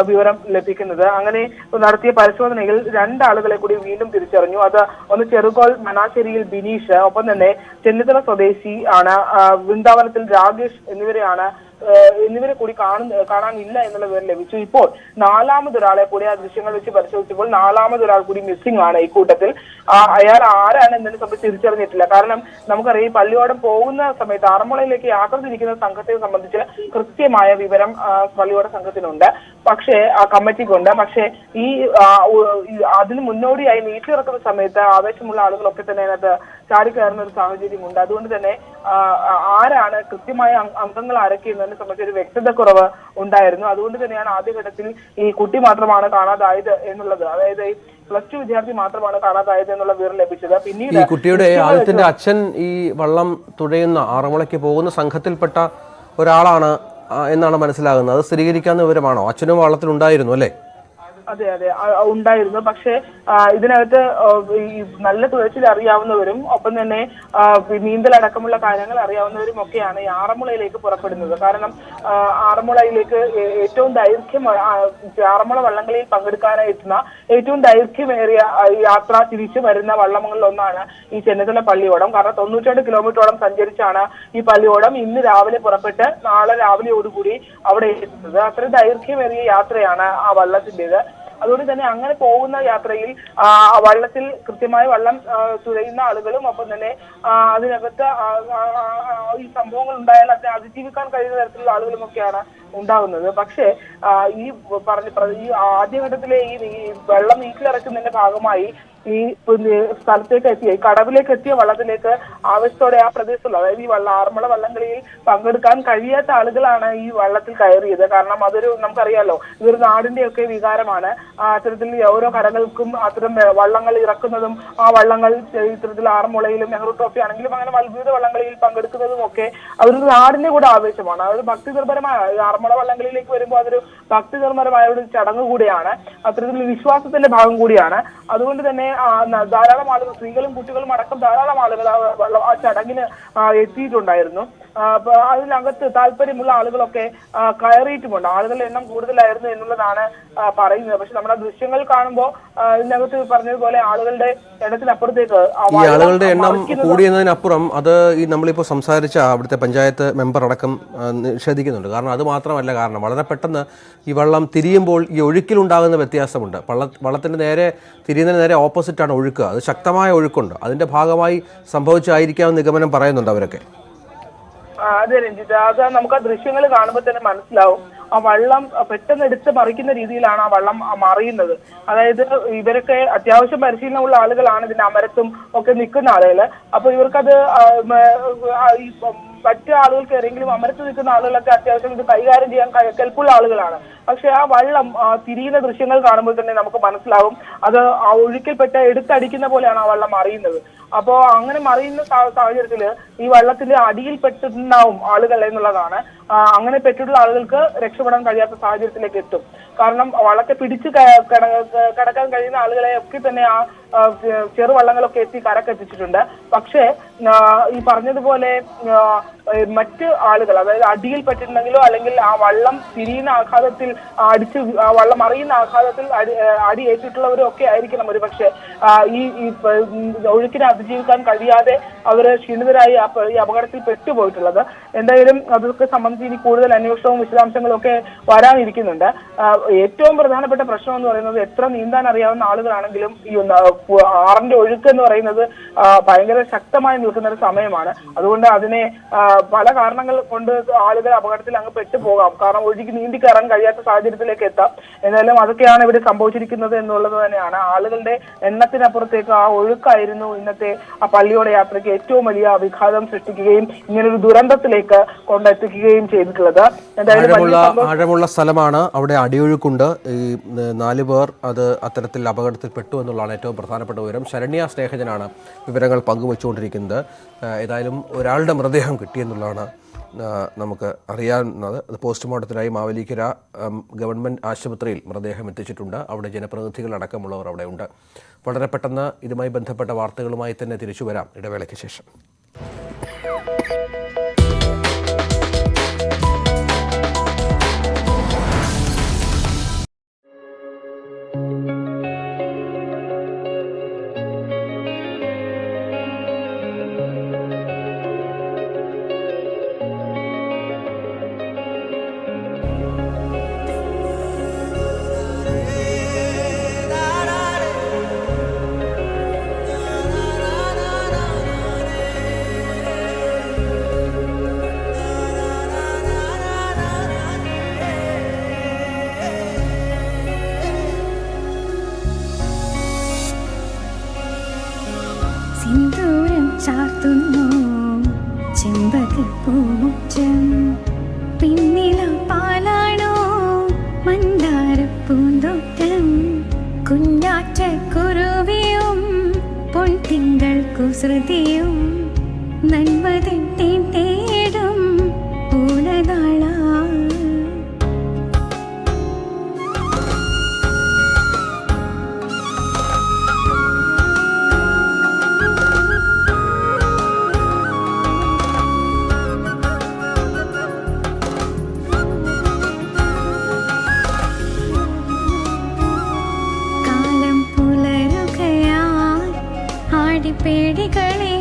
വിവരം ലഭിക്കുന്നത്. അങ്ങനെ നടത്തിയ പരിശോധനയിൽ 2 ആളുകളെ കൂടി വീണ്ടും തിരിച്ചറിഞ്ഞു. അത് ഒന്ന് ചെറുകോൽ മനാശ്ശേരിയിൽ ബിനീഷ്, ഒപ്പം തന്നെ ചെന്നിത്തല സ്വദേശി ആണ് വൃന്ദാവനത്തിൽ രാകേഷ് എന്നിവരെ കൂടി കാണാനില്ല എന്നുള്ള വിവരം ലഭിച്ചു. ഇപ്പോൾ 4മതൊരാളെ കൂടി ആ ദൃശ്യങ്ങൾ വെച്ച് പരിശോധിച്ചപ്പോൾ 4മതൊരാൾ കൂടി മിസ്സിംഗ് ആണ്. ഈ കൂട്ടത്തിൽ അയാൾ ആരാണ് എന്നതിനെ സംബന്ധിച്ച് തിരിച്ചറിഞ്ഞിട്ടില്ല. കാരണം നമുക്കറിയാം, ഈ പള്ളിയോടം പോകുന്ന സമയത്ത് ആറന്മുളയിലേക്ക് യാത്ര തിരിക്കുന്ന സംഘത്തെ സംബന്ധിച്ച് കൃത്യമായ വിവരം പള്ളിയോട സംഘത്തിനുണ്ട്, പക്ഷേ കമ്മിറ്റിക്കുണ്ട്. പക്ഷേ ഈ അതിന് മുന്നോടിയായി നീറ്റിലിറക്കുന്ന സമയത്ത് ആവേശമുള്ള ആളുകളൊക്കെ തന്നെ അതിനകത്ത് ചാടിക്കയറുന്ന ഒരു സാഹചര്യമുണ്ട്. അതുകൊണ്ട് തന്നെ ആരാണ് കൃത്യമായ അംഗങ്ങൾ ആരൊക്കെയെന്നതിനെ സംബന്ധിച്ച് ഒരു വ്യക്തതക്കുറവ് ഉണ്ടായിരുന്നു. അതുകൊണ്ട് തന്നെയാണ് ആദ്യഘട്ടത്തിൽ ഈ കുട്ടി മാത്രമാണ് കാണാതായത് എന്നുള്ളത്, അതായത് +2 വിദ്യാർത്ഥി മാത്രമാണ് കാണാതായത് എന്നുള്ള വിവരം ലഭിച്ചത്. പിന്നീട് ഈ കുട്ടിയുടെ ആദ്യത്തിന്റെ അച്ഛൻ ഈ വള്ളം തുഴയുന്ന ആറന്മുളയ്ക്ക് പോകുന്ന സംഘത്തിൽപ്പെട്ട ഒരാളാണ് എന്നാണ് മനസ്സിലാകുന്നത്. അത് സ്ഥിരീകരിക്കാവുന്ന വിവരമാണോ? അച്ഛനും വള്ളത്തിൽ ഉണ്ടായിരുന്നു അല്ലേ? അതെ ഉണ്ടായിരുന്നു. പക്ഷെ ഇതിനകത്ത് ഈ നല്ല തുഴച്ചിൽ അറിയാവുന്നവരും ഒപ്പം തന്നെ നീന്തൽ അടക്കമുള്ള കാര്യങ്ങൾ അറിയാവുന്നവരും ഒക്കെയാണ് ഈ ആറന്മുളയിലേക്ക് പുറപ്പെടുന്നത്. കാരണം ആറന്മുളയിലേക്ക് ഏറ്റവും ആറന്മുള വള്ളംകളിയിൽ പങ്കെടുക്കാനായിട്ടുള്ള ഏറ്റവും ദൈർഘ്യമേറിയ യാത്ര തിരിച്ചു വരുന്ന വള്ളങ്ങളിൽ ഒന്നാണ് ഈ ചെന്നിത്തല പള്ളിയോടം. കാരണം 92 കിലോമീറ്ററോളം സഞ്ചരിച്ചാണ് ഈ പള്ളിയോടം ഇന്ന് രാവിലെ പുറപ്പെട്ട് നാളെ രാവിലെയോടുകൂടി അവിടെ എത്തുന്നത്. അത്ര ദൈർഘ്യമേറിയ യാത്രയാണ് ആ വള്ളത്തിൻ്റെത്. അതുകൊണ്ട് തന്നെ അങ്ങനെ പോകുന്ന യാത്രയിൽ വള്ളത്തിൽ കൃത്യമായി വള്ളം തുഴയുന്ന ആളുകളും ഒപ്പം തന്നെ അതിനകത്ത് ഈ സംഭവങ്ങൾ ഉണ്ടായാൽ അതിനെ അതിജീവിക്കാൻ കഴിയുന്ന തരത്തിലുള്ള ആളുകളും ഒക്കെയാണ് ഉണ്ടാകുന്നത്. പക്ഷേ ഈ ആദ്യഘട്ടത്തിലെ ഈ വെള്ളം നീറ്റിലിറക്കുന്നതിന്റെ ഭാഗമായി ഈ സ്ഥലത്തേക്ക് എത്തിയ കടവിലേക്ക് എത്തിയ വള്ളത്തിലേക്ക് ആവേശത്തോടെ ആ പ്രദേശത്തുള്ള, അതായത് ഈ ആറന്മുള വള്ളംകളിയിൽ പങ്കെടുക്കാൻ കഴിയാത്ത ആളുകളാണ് ഈ വള്ളത്തിൽ കയറിയത്. കാരണം അതൊരു നമുക്കറിയാലോ, ഇതൊരു നാടിന്റെയൊക്കെ വികാരമാണ്. അത്തരത്തിൽ ഓരോ കരകൾക്കും അത്തരം വള്ളങ്ങൾ ഇറക്കുന്നതും ആ വള്ളങ്ങൾ ഇത്തരത്തിൽ ആറന്മുളയിലും നെഹ്റു ട്രോഫി ആണെങ്കിലും അങ്ങനെ വിവിധ വള്ളംകളിയിൽ പങ്കെടുക്കുന്നതും ഒക്കെ അതൊരു നാടിന്റെ കൂടെ ആവേശമാണ്. അതൊരു ഭക്തി നിർഭരമായ ആറന്മുള വള്ളംകളിയിലേക്ക് വരുമ്പോൾ അതൊരു ഭക്തി നിർഭരമായ ഒരു ചടങ്ങ് കൂടിയാണ്, അത്തരത്തിൽ വിശ്വാസത്തിന്റെ ഭാഗം കൂടിയാണ്. അതുകൊണ്ട് തന്നെ ധാരാളം ആളുകൾ, സ്ത്രീകളും കുട്ടികളും അടക്കം ധാരാളം ആളുകൾ ആ ചടങ്ങിന് എത്തിയിട്ടുണ്ടായിരുന്നു. അതിനകത്ത് താല്പര്യമുള്ള ആളുകളൊക്കെ കയറിയിട്ടുമുണ്ട്. ആളുകളുടെ എണ്ണം കൂടുതലായിരുന്നു എന്നുള്ളതാണ് പറയുന്നത്. പക്ഷെ നമ്മുടെ ദൃശ്യങ്ങൾ കാണുമ്പോൾ ഇതിനകത്ത് പറഞ്ഞതുപോലെ ആളുകളുടെ എണ്ണത്തിനപ്പുറത്തേക്ക് ഈ ആളുകളുടെ എണ്ണം കൂടിയതിനപ്പുറം അത് ഈ നമ്മളിപ്പോൾ സംസാരിച്ച അവിടുത്തെ പഞ്ചായത്ത് മെമ്പർ അടക്കം നിഷേധിക്കുന്നുണ്ട്. കാരണം അത് മാത്രമല്ല, കാരണം വളരെ പെട്ടെന്ന് ഈ വള്ളം തിരിയുമ്പോൾ ഈ ഒഴുക്കിലുണ്ടാകുന്ന വ്യത്യാസമുണ്ട്. വള്ളത്തിൻ്റെ നേരെ തിരിയുന്നതിന് നേരെ ഓപ്പോസിറ്റാണ് ഒഴുക്ക്. അത് ശക്തമായ ഒഴുക്കുണ്ട്. അതിൻ്റെ ഭാഗമായി സംഭവിച്ചായിരിക്കാമെന്ന് നിഗമനം പറയുന്നുണ്ട് അവരൊക്കെ. അതെ രഞ്ജിത്ത്, അത് നമുക്ക് ആ ദൃശ്യങ്ങൾ കാണുമ്പോൾ തന്നെ മനസ്സിലാവും. ആ വള്ളം പെട്ടെന്ന് എടുത്ത് മറിക്കുന്ന രീതിയിലാണ് ആ വള്ളം മറിയുന്നത്. അതായത് ഇവരൊക്കെ അത്യാവശ്യം പരിശീലനമുള്ള ആളുകളാണ്, ഇതിന്റെ അമരത്തും ഒക്കെ നിൽക്കുന്ന ആളുകൾ. അപ്പൊ ഇവർക്കത് മറ്റു ആളുകൾക്ക് ഏതെങ്കിലും അമരത്ത് നിൽക്കുന്ന ആളുകളൊക്കെ അത്യാവശ്യം ഇത് കൈകാര്യം ചെയ്യാൻ കെൽപ്പുള്ള ആളുകളാണ്. പക്ഷെ ആ വള്ളം തിരിയുന്ന ദൃശ്യങ്ങൾ കാണുമ്പോൾ തന്നെ നമുക്ക് മനസ്സിലാവും അത് ആ ഒഴുക്കിൽപ്പെട്ട് എടുത്തടിക്കുന്ന പോലെയാണ് ആ വള്ളം മറിയുന്നത്. അപ്പോ അങ്ങനെ മറിയുന്ന സാഹചര്യത്തിൽ ഈ വള്ളത്തിന്റെ അടിയിൽപ്പെട്ടിട്ടുണ്ടാവും ആളുകൾ എന്നുള്ളതാണ്. അങ്ങനെ പെട്ടിട്ടുള്ള ആളുകൾക്ക് രക്ഷപ്പെടാൻ കഴിയാത്ത സാഹചര്യത്തിലേക്ക് എത്തും. കാരണം വള്ളത്തെ പിടിച്ച് കടക്കാൻ കഴിയുന്ന ആളുകളെ ഒക്കെ തന്നെ ആ ചെറുവള്ളങ്ങളൊക്കെ എത്തി കരക്കെത്തിച്ചിട്ടുണ്ട്. പക്ഷേ ഈ പറഞ്ഞതുപോലെ മറ്റ് ആളുകൾ, അതായത് അടിയിൽപ്പെട്ടിട്ടുണ്ടെങ്കിലോ അല്ലെങ്കിൽ ആ വള്ളം തിരിയുന്ന ആഘാതത്തിൽ അടിച്ച് വള്ളം അറിയുന്ന ആഘാതത്തിൽ അടി ഏറ്റിട്ടുള്ളവരും ഒക്കെ ആയിരിക്കണം ഒരു പക്ഷേ ഈ ഒഴുക്കിനെ അതിജീവിക്കാൻ കഴിയാതെ അവർ ക്ഷീണിതരായി ഈ അപകടത്തിൽ പെട്ടുപോയിട്ടുള്ളത്. എന്തായാലും അതൊക്കെ സംബന്ധിച്ച് ഇനി കൂടുതൽ അന്വേഷണവും വിശദാംശങ്ങളും ഒക്കെ വരാനിരിക്കുന്നുണ്ട്. ഏറ്റവും പ്രധാനപ്പെട്ട പ്രശ്നം എന്ന് പറയുന്നത് എത്ര നീന്താൻ അറിയാവുന്ന ആളുകളാണെങ്കിലും ഈ ആറിന്റെ ഒഴുക്ക് എന്ന് പറയുന്നത് ഭയങ്കര ശക്തമായി നിൽക്കുന്ന ഒരു സമയമാണ്. അതുകൊണ്ട് അതിനെ പല കാരണങ്ങൾ കൊണ്ട് ആളുകൾ അപകടത്തിൽ അങ്ങ് പെട്ടുപോകാം. കാരണം ഒഴുകി നീന്തി കയറാൻ കഴിയാത്ത സാഹചര്യത്തിലേക്ക് എത്താം. എന്തായാലും അതൊക്കെയാണ് ഇവിടെ സംഭവിച്ചിരിക്കുന്നത് എന്നുള്ളത് തന്നെയാണ്. ആളുകളുടെ എണ്ണത്തിനപ്പുറത്തേക്ക് ആ ഒഴുക്കായിരുന്നു ഇന്നത്തെ ആ പള്ളിയോടെ യാത്രയ്ക്ക് ഏറ്റവും വലിയ വിഘാതം സൃഷ്ടിക്കുകയും ഇങ്ങനൊരു ദുരന്തത്തിലേക്ക് കൊണ്ടെത്തിക്കുകയും ചെയ്തിട്ടുള്ളത്. ആഴമുള്ള സ്ഥലമാണ്, അവിടെ അടിയൊഴുക്കുണ്ട്. ഈ 4 പേർ അത് അത്തരത്തിൽ അപകടത്തിൽ പെട്ടു എന്നുള്ളതാണ് ഏറ്റവും പ്രധാനപ്പെട്ട വിവരം. ശരണ്യ സ്നേഹജനാണ് വിവരങ്ങൾ പങ്കുവച്ചുകൊണ്ടിരിക്കുന്നത്. ഏതായാലും ഒരാളുടെ മൃതദേഹം കിട്ടിയെന്നുള്ളതാണ് നമുക്ക് അറിയാവുന്നത്. അത് പോസ്റ്റ്മോർട്ടത്തിനായി മാവേലിക്കര ഗവൺമെൻറ് ആശുപത്രിയിൽ മൃതദേഹം എത്തിച്ചിട്ടുണ്ട്. അവിടെ ജനപ്രതിനിധികൾ അടക്കമുള്ളവർ അവിടെ ഉണ്ട്. വളരെ പെട്ടെന്ന് ഇതുമായി ബന്ധപ്പെട്ട വാർത്തകളുമായി തന്നെ തിരിച്ചു വരാം ഇടവേളയ്ക്ക് ശേഷം. സിന്ദൂരം ചാർത്തുന്നു ചെമ്പകപ്പൂമുറ്റം, പിന്നില പാലാണോ മന്ദാരപ്പൂന്തോട്ടം, കുഞ്ഞാറ്റക്കുരുവിയും പൊൻതിങ്കൾ കുസൃതിയും നന്മതൻ തേടും പൂലനാള. പേടികളെ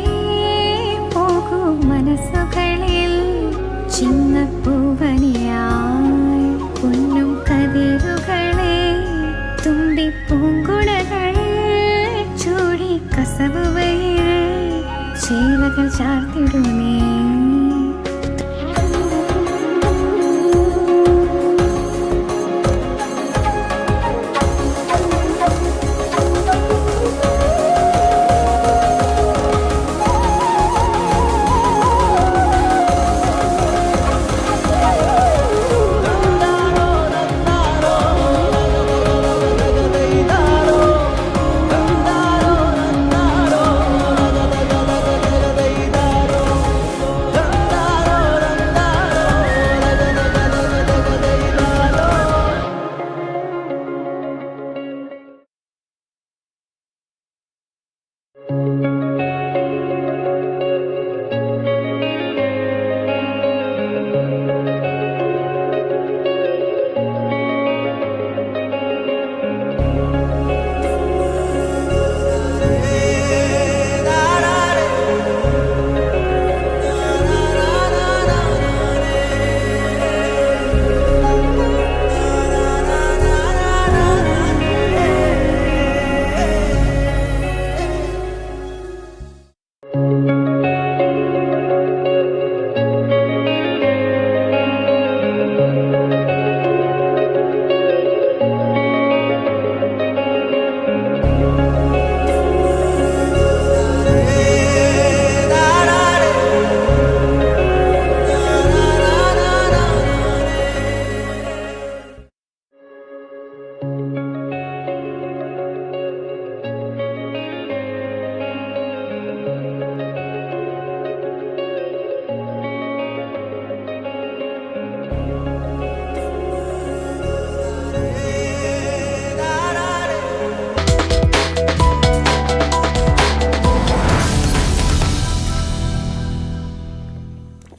പോകൂ മനസ്സുകളിൽ, ചിന്നപ്പൂവനിയായി പൊന്നും കതിരുകളെ തുമ്പിപ്പൂങ്കുടകൾ ചൂടി കസവുവയിൽ ചേലകൾ ചാർത്തിടുമേ.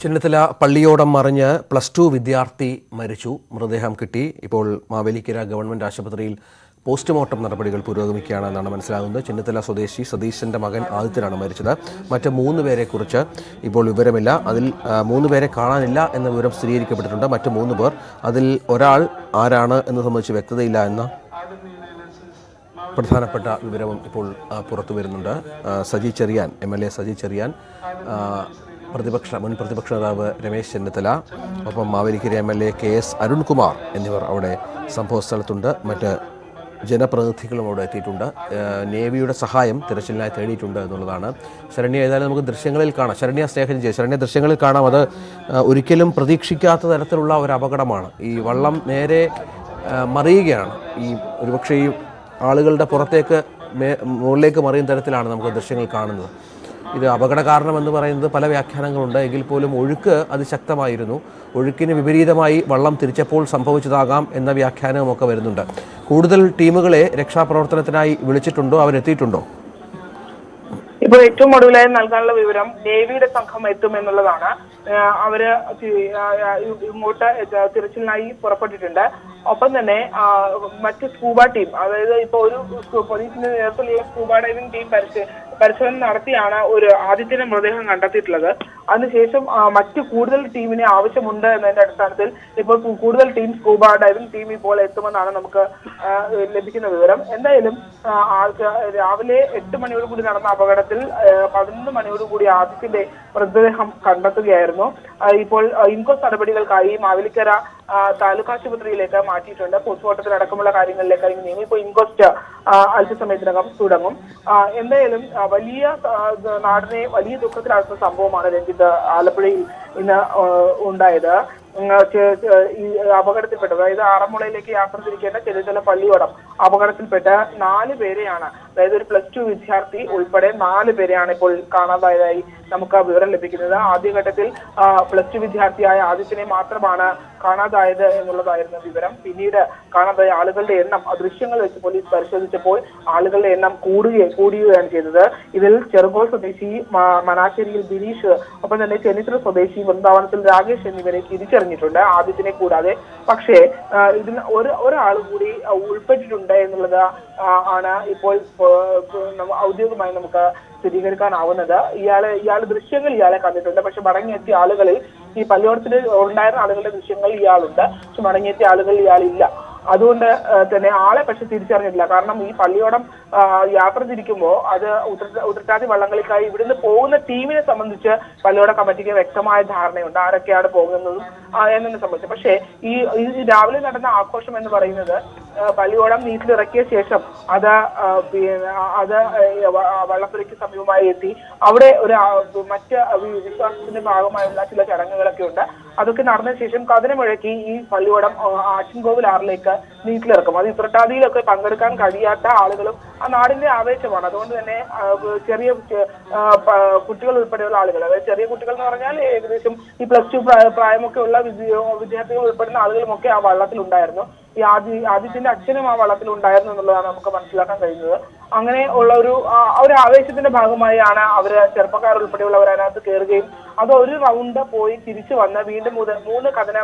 ചെന്നിത്തല പള്ളിയോടം മറിഞ്ഞ് +2 വിദ്യാർത്ഥി മരിച്ചു. മൃതദേഹം കിട്ടി. ഇപ്പോൾ മാവേലിക്കര ഗവൺമെന്റ് ആശുപത്രിയിൽ പോസ്റ്റ്മോർട്ടം നടപടികൾ പുരോഗമിക്കുകയാണ് എന്നാണ് മനസ്സിലാകുന്നത്. ചെന്നിത്തല സ്വദേശി സതീശന്റെ മകൻ ആദിത്യനാണ് മരിച്ചത്. മറ്റ് 3 പേരെക്കുറിച്ച് ഇപ്പോൾ വിവരമില്ല. അതിൽ 3 പേരെ കാണാനില്ല എന്ന വിവരം സ്ഥിരീകരിക്കപ്പെട്ടിട്ടുണ്ട്. മറ്റ് 3 പേർ, അതിൽ ഒരാൾ ആരാണ് എന്ന് സംബന്ധിച്ച് വ്യക്തതയില്ല എന്ന പ്രധാനപ്പെട്ട വിവരവും ഇപ്പോൾ പുറത്തു വരുന്നുണ്ട്. സജി ചെറിയാൻ, MLA സജി ചെറിയാൻ, മുൻ പ്രതിപക്ഷ നേതാവ് രമേശ് ചെന്നിത്തല, ഒപ്പം മാവേലിക്കര MLA KS അരുൺകുമാർ എന്നിവർ അവിടെ സംഭവ സ്ഥലത്തുണ്ട്. മറ്റ് ജനപ്രതിനിധികളും അവിടെ എത്തിയിട്ടുണ്ട്. നേവിയുടെ സഹായം തിരച്ചിലിനായി തേടിയിട്ടുണ്ട് എന്നുള്ളതാണ്. ശരണ്യ, ഏതായാലും നമുക്ക് ദൃശ്യങ്ങളിൽ കാണാം. ശരണ്യ ദൃശ്യങ്ങളിൽ കാണാം. അത് ഒരിക്കലും പ്രതീക്ഷിക്കാത്ത തരത്തിലുള്ള ഒരു അപകടമാണ്. ഈ വള്ളം നേരെ മറിയുകയാണ്. ഈ ഒരുപക്ഷെ ഈ ആളുകളുടെ പുറത്തേക്ക് മുകളിലേക്ക് മറിയുന്ന തരത്തിലാണ് നമുക്ക് ദൃശ്യങ്ങൾ കാണുന്നത്. ഇത് അപകട കാരണമെന്ന് പറയുന്നത് പല വ്യാഖ്യാനങ്ങളുണ്ട്. എങ്കിൽ പോലും ഒഴുക്ക് അതിശക്തമായിരുന്നു. ഒഴുക്കിന് വിപരീതമായി വള്ളം തിരിച്ചപ്പോൾ സംഭവിച്ചതാകാം എന്ന വ്യാഖ്യാനവുമൊക്കെ വരുന്നുണ്ട്. കൂടുതൽ ടീമുകളെ രക്ഷാപ്രവർത്തനത്തിനായി വിളിച്ചിട്ടുണ്ടോ? അവരെത്തിയിട്ടുണ്ടോ? ഇപ്പോൾ ഏറ്റവും ഒടുവിലായി നൽകാനുള്ള വിവരം നേവിയുടെ സംഘം എത്തും എന്നുള്ളതാണ്. അവര് ഇങ്ങോട്ട് തിരച്ചിലിനായി പുറപ്പെട്ടിട്ടുണ്ട്. ഒപ്പം തന്നെ മറ്റ് സ്കൂബ ടീം, അതായത് ഇപ്പൊ ഒരു പോലീസിന്റെ നേതൃത്വത്തിലുള്ള സ്കൂബ ഡൈവിംഗ് ടീം പരിശോധന നടത്തിയാണ് ഒരു ആദിത്യന്റെ മൃതദേഹം കണ്ടെത്തിയിട്ടുള്ളത്. അതിനുശേഷം മറ്റ് കൂടുതൽ ടീമിനെ ആവശ്യമുണ്ട് എന്നതിന്റെ അടിസ്ഥാനത്തിൽ ഇപ്പോൾ കൂടുതൽ ടീം സ്കൂബ ഡൈവിംഗ് ടീം ഇപ്പോൾ എത്തുമെന്നാണ് നമുക്ക് ലഭിക്കുന്ന വിവരം. എന്തായാലും രാവിലെ 8 മണിയോടുകൂടി നടന്ന അപകടത്തിൽ 11 മണിയോടുകൂടി ആദിത്യന്റെ മൃതദേഹം കണ്ടെത്തുകയായിരുന്നു. ഇപ്പോൾ ഇൻക്വസ്റ്റ് നടപടികൾക്കായി മാവേലിക്കര താലൂക്ക് ആശുപത്രിയിലേക്ക് മാറ്റിയിട്ടുണ്ട്. പോസ്റ്റ്മോർട്ടത്തിലടക്കമുള്ള കാര്യങ്ങളിലേക്ക് നീങ്ങി. ഇപ്പോൾ ഇൻക്വസ്റ്റ് അല്പസമയത്തിനകം തുടങ്ങും. എന്തായാലും വലിയ നാടിനെ വലിയ ദുഃഖത്തിലാക്കുന്ന സംഭവമാണ് രഞ്ജിത്ത് ആലപ്പുഴയിൽ ഇന്ന് ഉണ്ടായത്. ഈ അപകടത്തിൽപ്പെട്ടത്, അതായത് ആറന്മുളയിലേക്ക് യാത്ര തിരിക്കേണ്ട ചെന്നിത്തല പള്ളിയോടം അപകടത്തിൽപ്പെട്ട് 4 പേരെയാണ്, അതായത് ഒരു +2 വിദ്യാർത്ഥി ഉൾപ്പെടെ 4 പേരെയാണ് ഇപ്പോൾ കാണാതായതായി നമുക്ക് വിവരം ലഭിക്കുന്നത്. ആദ്യഘട്ടത്തിൽ +2 വിദ്യാർത്ഥിയായ ആദിത്യനെ മാത്രമാണ് കാണാതായത് എന്നുള്ളതായിരുന്നു വിവരം. പിന്നീട് കാണാതായ ആളുകളുടെ എണ്ണം ദൃശ്യങ്ങൾ വെച്ച് പോലീസ് പരിശോധിച്ചപ്പോൾ ആളുകളുടെ എണ്ണം കൂടുകയാണ് ചെയ്തത്. ഇതിൽ ചെറുകോൾ സ്വദേശി മനാശ്ശേരിയിൽ ബിനീഷ്, ഒപ്പം തന്നെ ചെന്നിത്തല സ്വദേശി വൃന്ദാവനത്തിൽ രാകേഷ് എന്നിവരെ തിരിച്ചറിഞ്ഞിട്ടുണ്ട് ആദിത്യനെ കൂടാതെ. പക്ഷേ ഇതിൽ ഒരാൾ കൂടി ഉൾപ്പെട്ടിട്ടുണ്ട് എന്നുള്ളത് ആണ് ഇപ്പോൾ ഔദ്യോഗികമായി നമുക്ക് സ്ഥിരീകരിക്കാനാവുന്നത്. ഇയാൾ ദൃശ്യങ്ങൾ ഇയാളെ കണ്ടിട്ടുണ്ട്. പക്ഷെ മടങ്ങിയെത്തിയ ആളുകളിൽ, ഈ പള്ളിയോടത്തിൽ ഉണ്ടായിരുന്ന ആളുകളുടെ ദൃശ്യങ്ങൾ ഇയാളുണ്ട്. പക്ഷെ മടങ്ങിയെത്തിയ ആളുകളിൽ ഇയാളില്ല. അതുകൊണ്ട് തന്നെ ആളെ പക്ഷെ തിരിച്ചറിഞ്ഞിട്ടില്ല. കാരണം ഈ പള്ളിയോടം യാത്ര തിരിക്കുമ്പോൾ അത് ഉത്രട്ടാതി വള്ളംകളിക്കായി ഇവിടുന്ന് പോകുന്ന ടീമിനെ സംബന്ധിച്ച് പള്ളിയോട കമ്മിറ്റിക്ക് വ്യക്തമായ ധാരണയുണ്ട് ആരൊക്കെയാണ് പോകുന്നതും എന്നതിനെ സംബന്ധിച്ച്. പക്ഷേ ഈ രാവിലെ നടന്ന ആഘോഷം എന്ന് പറയുന്നത് പള്ളിയോടം നീറ്റിലിറക്കിയ ശേഷം അത് വള്ളപ്പുരയ്ക്ക് സമീപമായി എത്തി അവിടെ മറ്റ് വിശ്വാസത്തിന്റെ ഭാഗമായുള്ള ചില ചടങ്ങുകളൊക്കെ ഉണ്ട്. അതൊക്കെ നടന്ന ശേഷം കതിന മുഴക്കി ഈ പള്ളിയോടം ആശൻകോവിൽ ആറിലേക്ക് നീറ്റിലിറക്കും. അത് ഉത്രട്ടാതിയിലൊക്കെ പങ്കെടുക്കാൻ കഴിയാത്ത ആളുകളും ആ നാടിന്റെ ആവേശമാണ്. അതുകൊണ്ട് തന്നെ ചെറിയ കുട്ടികൾ ഉൾപ്പെടെയുള്ള ആളുകൾ, അതായത് ചെറിയ കുട്ടികൾ എന്ന് പറഞ്ഞാൽ ഏകദേശം ഈ +2 പ്രായമൊക്കെ ഉള്ള വിദ്യാർത്ഥികൾ ഉൾപ്പെടുന്ന ആളുകളുമൊക്കെ ആ വള്ളത്തിലുണ്ടായിരുന്നു. ഈ ആദിത്യന്റെ അച്ഛനും ആ വള്ളത്തിൽ ഉണ്ടായിരുന്നു എന്നുള്ളതാണ് നമുക്ക് മനസ്സിലാക്കാൻ കഴിയുന്നത്. അങ്ങനെ ഉള്ള ഒരു ആവേശത്തിന്റെ ഭാഗമായാണ് അവര് ചെറുപ്പക്കാർ ഉൾപ്പെടെയുള്ളവർ അതിനകത്ത് കയറുകയും അത് ഒരു റൗണ്ട് പോയി തിരിച്ചു വന്ന് വീണ്ടും 3 കഥന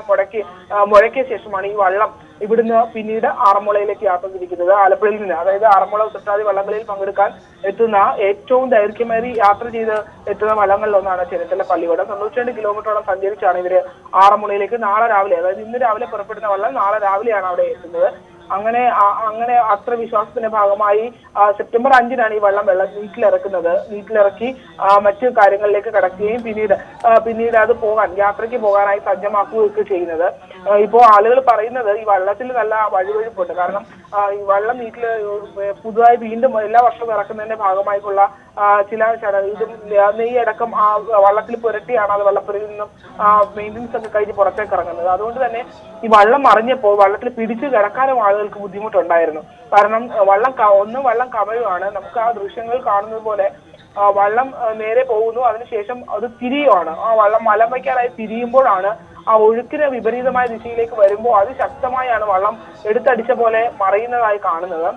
മുഴക്കിയ ശേഷമാണ് ഈ വള്ളം ഇവിടുന്ന് പിന്നീട് ആറന്മുളയിലേക്ക് യാത്ര തിരിക്കുന്നത്. ആലപ്പുഴയിൽ നിന്ന്, അതായത് ആറന്മുള ഉത്രട്ടാതി വള്ളംകളിയിൽ പങ്കെടുക്കാൻ എത്തുന്ന ഏറ്റവും ദൈർഘ്യമേറി യാത്ര ചെയ്ത് എത്തുന്ന വള്ളങ്ങളിലൊന്നാണ് ചെന്നിത്തല പള്ളിയോടം. 92 കിലോമീറ്ററോളം സഞ്ചരിച്ചാണ് ഇവര് ആറന്മുളയിലേക്ക് നാളെ രാവിലെ, അതായത് ഇന്ന് രാവിലെ പുറപ്പെടുന്ന വള്ളം നാളെ രാവിലെയാണ് അവിടെ എത്തുന്നത്. അങ്ങനെ അത്ര വിശ്വാസത്തിന്റെ ഭാഗമായി സെപ്റ്റംബർ 5-നാണ് ഈ വള്ളം നീറ്റിലിറക്കി മറ്റു കാര്യങ്ങളിലേക്ക് കടക്കുകയും പിന്നീട് അത് യാത്രയ്ക്ക് പോകാനായി സജ്ജമാക്കുകയൊക്കെ ചെയ്യുന്നത്. ഇപ്പോൾ ആളുകൾ പറയുന്നത് ഈ വള്ളത്തിൽ നല്ല വഴുവഴുപ്പുണ്ട്. കാരണം ഈ വള്ളം നീറ്റിൽ പുതുതായി വീണ്ടും എല്ലാ വർഷവും ഇറക്കുന്നതിന്റെ ഭാഗമായിട്ടുള്ള ചില ഇതും നെയ്യടക്കം ആ വള്ളത്തിൽ പുരട്ടിയാണ് അത് വള്ളപ്പുരയിൽ നിന്നും മെയിൻ്റനൻസ് ഒക്കെ കഴിഞ്ഞ് പുറത്തേക്ക് ഇറങ്ങുന്നത്. അതുകൊണ്ട് തന്നെ ഈ വള്ളം മറിഞ്ഞപ്പോൾ വള്ളത്തിൽ പിടിച്ചു കിടക്കാനും ആളുകൾക്ക് ബുദ്ധിമുട്ടുണ്ടായിരുന്നു. കാരണം വള്ളം കമഴുവാണ്. നമുക്ക് ആ ദൃശ്യങ്ങൾ കാണുന്നത് പോലെ വള്ളം നേരെ പോകുന്നു, അതിനുശേഷം അത് തിരിയുവാണ്. ആ വള്ളം മലം വയ്ക്കാനായി തിരിയുമ്പോഴാണ് ആ ഒഴുക്കിന് വിപരീതമായ ദിശയിലേക്ക് വരുമ്പോൾ അതിശക്തമായാണ് വള്ളം എടുത്തടിച്ച പോലെ മറിയുന്നതായി കാണുന്നത്.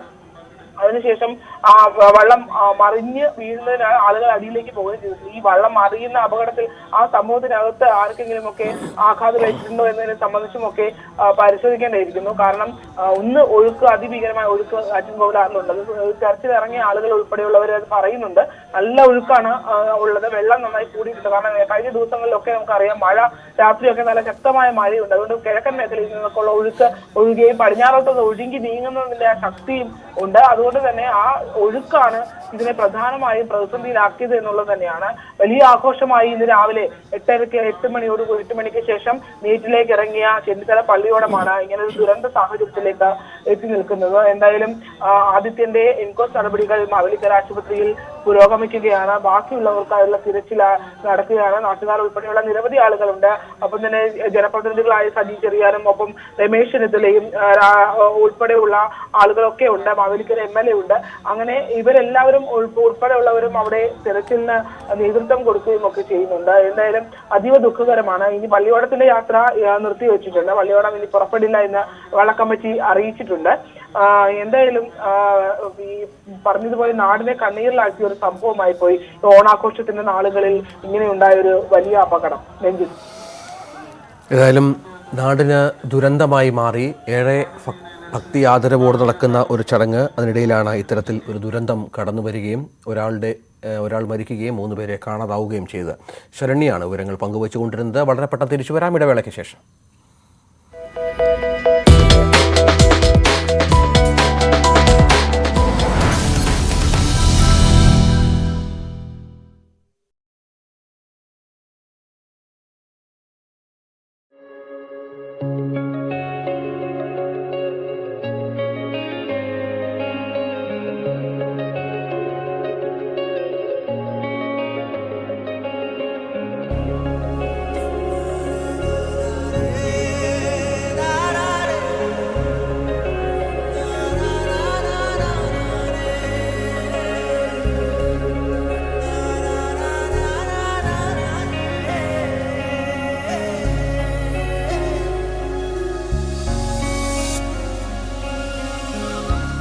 അതിനുശേഷം ആ വള്ളം മറിഞ്ഞ് വീഴുന്നതിനാണ് ആളുകൾ അടിയിലേക്ക് പോവുകയും ചെയ്തത്. ഈ വള്ളം മറിയുന്ന അപകടത്തിൽ ആ സമൂഹത്തിനകത്ത് ആർക്കെങ്കിലും ഒക്കെ ആഘാതം ഏറ്റിട്ടുണ്ടോ എന്നതിനെ സംബന്ധിച്ചുമൊക്കെ പരിശോധിക്കേണ്ടിയിരിക്കുന്നു. കാരണം ഒന്ന് ഒഴുക്ക്, അതിഭീകരമായ ഒഴുക്ക് അച്ചൻകോവിലാറിലുണ്ട്. അത് ചർച്ചിൽ ഇറങ്ങിയ ആളുകൾ ഉൾപ്പെടെയുള്ളവർ അത് പറയുന്നുണ്ട്. നല്ല ഒഴുക്കാണ് ഉള്ളത്, വെള്ളം നന്നായി കൂടിയിട്ടുണ്ട്. കാരണം കഴിഞ്ഞ ദിവസങ്ങളിലൊക്കെ നമുക്കറിയാം മഴ, രാത്രിയൊക്കെ നല്ല ശക്തമായ മഴയുണ്ട്. അതുകൊണ്ട് കിഴക്കൻ മേഖലയിൽ നിന്നൊക്കെയുള്ള ഒഴുക്ക് ഒഴുകുകയും പടിഞ്ഞാറോട്ടൊന്ന് ഒഴുകി നീങ്ങുന്നതിന്റെ ആ ശക്തിയും ഉണ്ട്. അതുകൊണ്ട് തന്നെ ആ ഒഴുക്കാണ് ഇതിനെ പ്രധാനമായും പ്രതിസന്ധിയിലാക്കിയത് എന്നുള്ളത് തന്നെയാണ്. വലിയ ആഘോഷമായി ഇന്ന് രാവിലെ 8 മണിക്ക് ശേഷം മീറ്റിലേക്ക് ഇറങ്ങിയ ചെന്നിത്തല പള്ളിയോടമാണ് ഇങ്ങനെ ഒരു ദുരന്ത സാഹചര്യത്തിലേക്ക് എത്തി നിൽക്കുന്നത്. എന്തായാലും ആദിത്യന്റെ എൻകോസ് നടപടികൾ മാവേലിക്കര ആശുപത്രിയിൽ പുരോഗമിക്കുകയാണ്. ബാക്കിയുള്ളവർക്കായുള്ള തിരച്ചിൽ നടക്കുകയാണ്. നാട്ടുകാർ ഉൾപ്പെടെയുള്ള നിരവധി ആളുകളുണ്ട്. ഒപ്പം തന്നെ ജനപ്രതിനിധികളായ സജി ചെറിയാനും ഒപ്പം രമേശ് ചെന്നിത്തലയും ഉൾപ്പെടെയുള്ള ആളുകളൊക്കെ ഉണ്ട്. മാവേലിക്കര MLA ഉണ്ട്. അങ്ങനെ ഇവരെല്ലാവരും ഉൾപ്പെടെയുള്ളവരും അവിടെ തിരച്ചിലിന് നേതൃത്വം കൊടുക്കുകയും ഒക്കെ ചെയ്യുന്നുണ്ട്. എന്തായാലും അതീവ ദുഃഖകരമാണ്. ഇനി പള്ളിയോടത്തിന്റെ യാത്ര നിർത്തിവെച്ചിട്ടുണ്ട്. പള്ളിയോടം ഇനി പുറപ്പെടില്ല എന്ന് വള്ളക്കമ്മിറ്റി അറിയിച്ചിട്ടുണ്ട്. എന്തായാലും ഈ പറഞ്ഞതുപോലെ നാടിനെ കണ്ണീരിലാക്കിയ ഒരു സംഭവമായി പോയി ഓണാഘോഷത്തിന്റെ നാളുകളിൽ ഇങ്ങനെ ഉണ്ടായൊരു വലിയ അപകടം. രഞ്ജിത്ത്, ഏതായാലും നാടിന് ദുരന്തമായി മാറി. ഏറെ ഭക്തി ആദരവോടെ നടക്കുന്ന ഒരു ചടങ്ങ്, അതിനിടയിലാണ് ഇത്തരത്തിൽ ഒരു ദുരന്തം കടന്നു വരികയും ഒരാൾ മരിക്കുകയും 3 പേരെ കാണാതാവുകയും ചെയ്തത്. ശരണ്യാണ് വിവരങ്ങൾ പങ്കുവച്ചുകൊണ്ടിരുന്നത്. വളരെ പെട്ടെന്ന് തിരിച്ചു വരാം ഇടവേളയ്ക്ക് ശേഷം.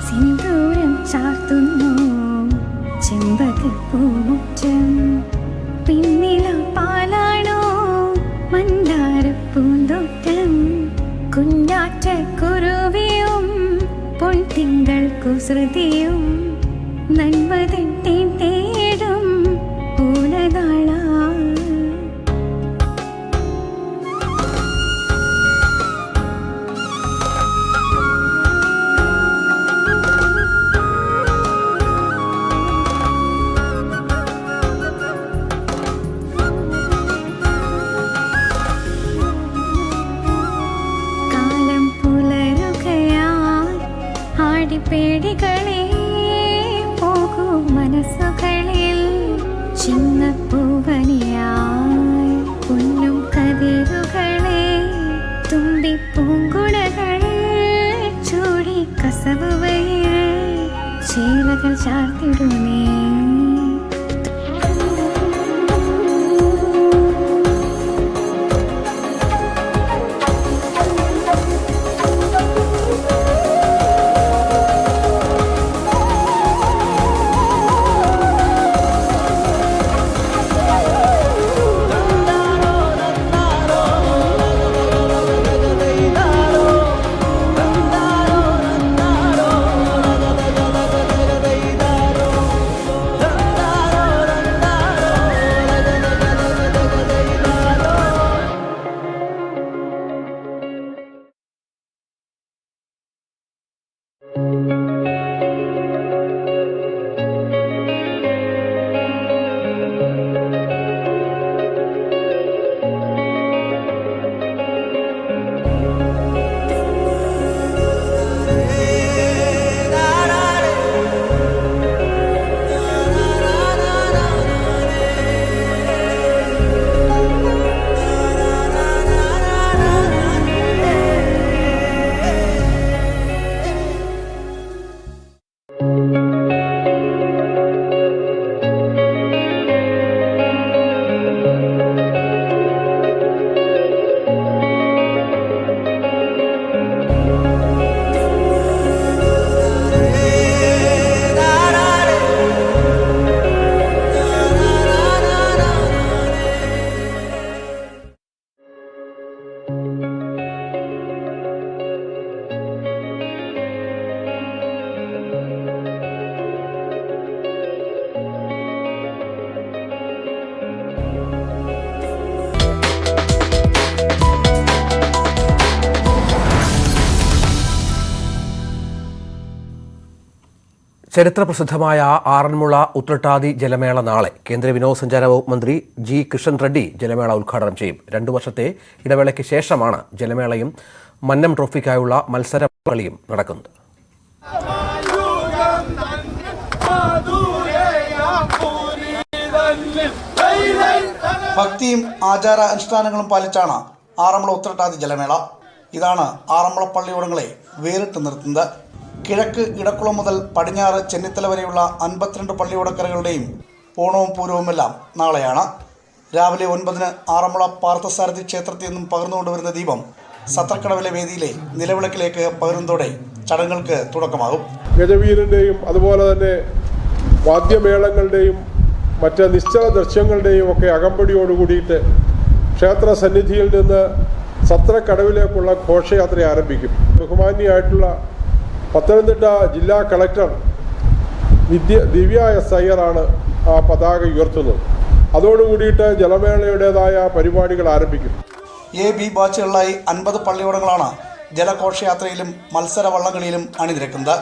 സിന്ദൂരം ചാർത്തുന്നു ചെമ്പകപ്പൂമുറ്റം, പിന്നില പാലാണോ മന്ദാരപ്പൂന്തോട്ടം, കുഞ്ഞാറ്റ കുരുവിയും പൊൻതിങ്കൾ കുസൃതിയും നന്മതൻ തേടും പൂലതാള. പേടികളെ പോകൂ മനസ്സുകളിൽ, ചിന്നപ്പൂവനിയായി പൊന്നും കതിരുകളെ, തുമ്പിപ്പൂങ്കുടകൾ ചൂടി കസവുവയിൽ ചേലകൾ ചാർത്തിടുമേ. ചരിത്രപ്രസിദ്ധമായ ആറന്മുള ഉത്രട്ടാതി ജലമേള നാളെ. കേന്ദ്ര വിനോദസഞ്ചാര വകുപ്പ് മന്ത്രി ജി കിഷൻ റെഡ്ഡി ജലമേള ഉദ്ഘാടനം ചെയ്യും. 2 വർഷത്തെ ഇടവേളയ്ക്ക് ശേഷമാണ് ജലമേളയും മന്നം ട്രോഫിക്കായുള്ള മത്സരങ്ങളിയും നടക്കുന്നത്. ഭക്തിയും ആചാര അനുഷ്ഠാനങ്ങളും പാലിച്ചാണ് ആറന്മുള ഉത്രട്ടാതി ജലമേള. ഇതാണ് ആറന്മുള പള്ളിയോടങ്ങളെ വേറിട്ട് നിർത്തുന്നത്. കിഴക്ക് ഇടക്കുളം മുതൽ പടിഞ്ഞാറ് ചെന്നിത്തല വരെയുള്ള 52 പള്ളിയോടക്കരകളുടെയും ഓണവും പൂരവുമെല്ലാം നാളെയാണ്. രാവിലെ 9-ന് ആറന്മുള പാർത്ഥസാരഥി ക്ഷേത്രത്തിൽ നിന്നും പകർന്നുകൊണ്ടുവരുന്ന ദീപം സത്രക്കടവിലെ വേദിയിലെ നിലവിളക്കിലേക്ക് പകരുന്നതോടെ ചടങ്ങുകൾക്ക് തുടക്കമാകും. ഗജവീരന്റെയും അതുപോലെ തന്നെ വാദ്യമേളങ്ങളുടെയും മറ്റ് നിശ്ചല ദൃശ്യങ്ങളുടെയും ഒക്കെ അകമ്പടിയോടുകൂടിയിട്ട് ക്ഷേത്ര സന്നിധിയിൽ നിന്ന് സത്രക്കടവിലേക്കുള്ള ഘോഷയാത്ര ആരംഭിക്കും. ബഹുമാന്യയായിട്ടുള്ള പത്തനംതിട്ട ജില്ലാ കളക്ടർ ദിവ്യ എസ് അയ്യറാണ് ആ പതാക ഉയർത്തുന്നത്. അതോടുകൂടിയിട്ട് ജലമേളയുടേതായ പരിപാടികൾ ആരംഭിക്കും. A-B ബാച്ചുകളിലായി 50 പള്ളിയോടങ്ങളാണ് ജലഘോഷയാത്രയിലും മത്സര വള്ളംകളിയിലും അണിനിരക്കുന്നത്.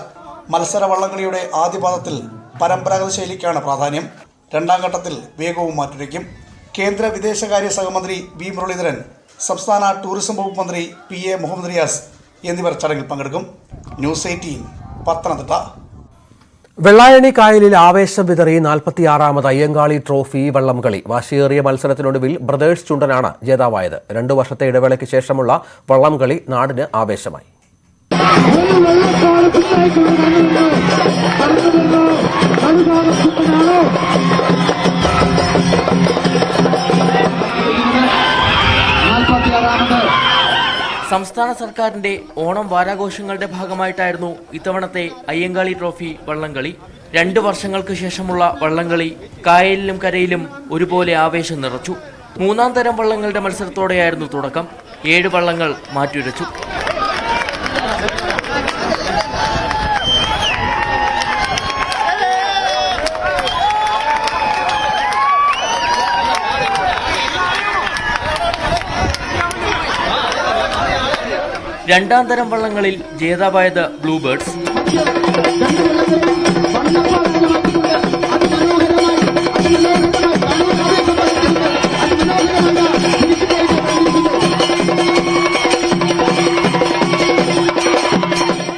മത്സര വള്ളംകളിയുടെ ആദ്യപാദത്തിൽ പരമ്പരാഗത ശൈലിക്കാണ് പ്രാധാന്യം. 2ാം ഘട്ടത്തിൽ വേഗവും മാറ്റുരയ്ക്കും. കേന്ദ്ര വിദേശകാര്യ സഹമന്ത്രി വി മുരളീധരൻ, സംസ്ഥാന ടൂറിസം വകുപ്പ് മന്ത്രി PA മുഹമ്മദ് റിയാസ് എന്നിവർ ചടങ്ങിൽ പങ്കെടുക്കും. ന്യൂസ് 18 പത്തനംതിട്ട. വെള്ളായണി കായലിൽ ആവേശം വിതറി 46ാമത് അയ്യങ്കാളി ട്രോഫി വള്ളംകളി. വാശിയേറിയ മത്സരത്തിനൊടുവിൽ ബ്രദേഴ്സ് ചുണ്ടനാണ് ജേതാവായത്. 2 വർഷത്തെ ഇടവേളയ്ക്ക് ശേഷമുള്ള വള്ളംകളി നാടിന് ആവേശമായി. സംസ്ഥാന സർക്കാരിന്റെ ഓണം വാരാഘോഷങ്ങളുടെ ഭാഗമായിട്ടായിരുന്നു ഇത്തവണത്തെ അയ്യങ്കാളി ട്രോഫി വള്ളംകളി. 2 വർഷങ്ങൾക്ക് ശേഷമുള്ള വള്ളംകളി കായലിലും കരയിലും ഒരുപോലെ ആവേശം നിറച്ചു. 3ാം തരം വള്ളങ്ങളുടെ മത്സരത്തോടെയായിരുന്നു തുടക്കം. 7 വള്ളങ്ങൾ മാറ്റുരച്ചു. രണ്ടാം തരം വള്ളങ്ങളിൽ ജേതാവായത് ബ്ലൂബേർഡ്സ്.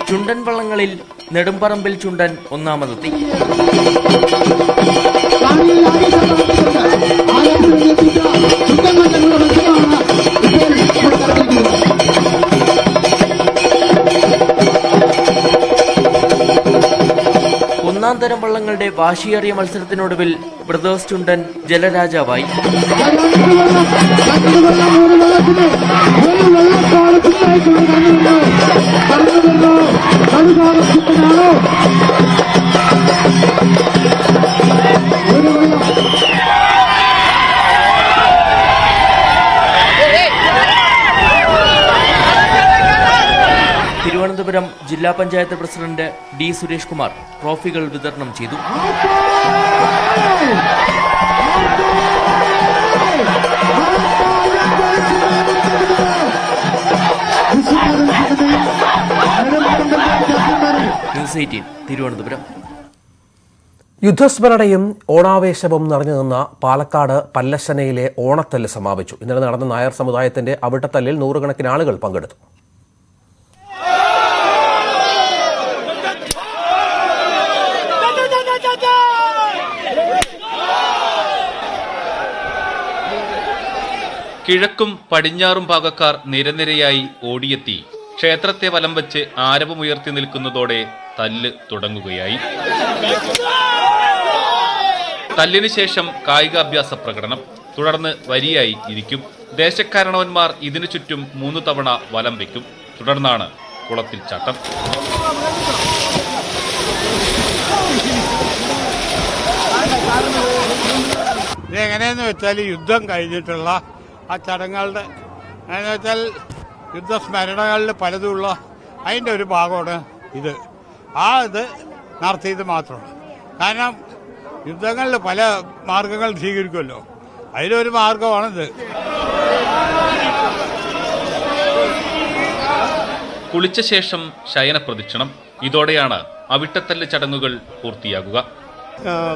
ചുണ്ടൻ വള്ളങ്ങളിൽ നെടുമ്പറമ്പിൽ ചുണ്ടൻ ഒന്നാമതെത്തി. ഒന്നാം തരം വള്ളങ്ങളുടെ വാശിയേറിയ മത്സരത്തിനൊടുവിൽ ബ്രദേഴ്സ് ചുണ്ടൻ ജലരാജാവായി. തിരുവനന്തപുരം ജില്ലാ പഞ്ചായത്ത് പ്രസിഡന്റ് D. സുരേഷ് കുമാർ ട്രോഫികൾ വിതരണം ചെയ്തു. ന്യൂസ് 18 തിരുവനന്തപുരം. യുദ്ധസ്മരണയും ഓണാവേശവും നിറഞ്ഞു നിന്ന പാലക്കാട് പല്ലശ്ശനയിലെ ഓണത്തല്ല് സമാപിച്ചു. ഇന്നലെ നടന്ന നായർ സമുദായത്തിന്റെ അവിട്ടത്തല്ലിൽ 100കണക്കിന് ആളുകൾ പങ്കെടുത്തു. കിഴക്കും പടിഞ്ഞാറും ഭാഗക്കാർ നിരനിരയായി ഓടിയെത്തി ക്ഷേത്രത്തെ വലം വെച്ച് ആരവമുയർത്തി നിൽക്കുന്നതോടെ തല്ല് തുടങ്ങുകയായി. തല്ലിന് ശേഷം കായികാഭ്യാസ പ്രകടനം, തുടർന്ന് വരിയായി ഇരിക്കും. ദേശക്കാരണവന്മാർ ഇതിനു ചുറ്റും 3 തവണ വലം വയ്ക്കും. തുടർന്നാണ് കുളത്തിൽ ചാട്ടം. ഇതെങ്ങനെയെന്ന് വെച്ചാൽ യുദ്ധം കഴിഞ്ഞിട്ടുള്ള ആ ചടങ്ങുകളുടെ എന്ന് വെച്ചാൽ യുദ്ധസ്മരണകളിൽ പലതുമുള്ള അതിൻ്റെ ഒരു ഭാഗമാണ് ഇത്. ഇത് നടത്തിയത് മാത്രമാണ്. കാരണം യുദ്ധങ്ങളിൽ പല മാർഗങ്ങൾ സ്വീകരിക്കുമല്ലോ. അതിലൊരു മാർഗമാണിത്. കുളിച്ച ശേഷം ശയന പ്രദക്ഷിണം. ഇതോടെയാണ് അവിട്ടത്തല്ല് ചടങ്ങുകൾ പൂർത്തിയാകുക.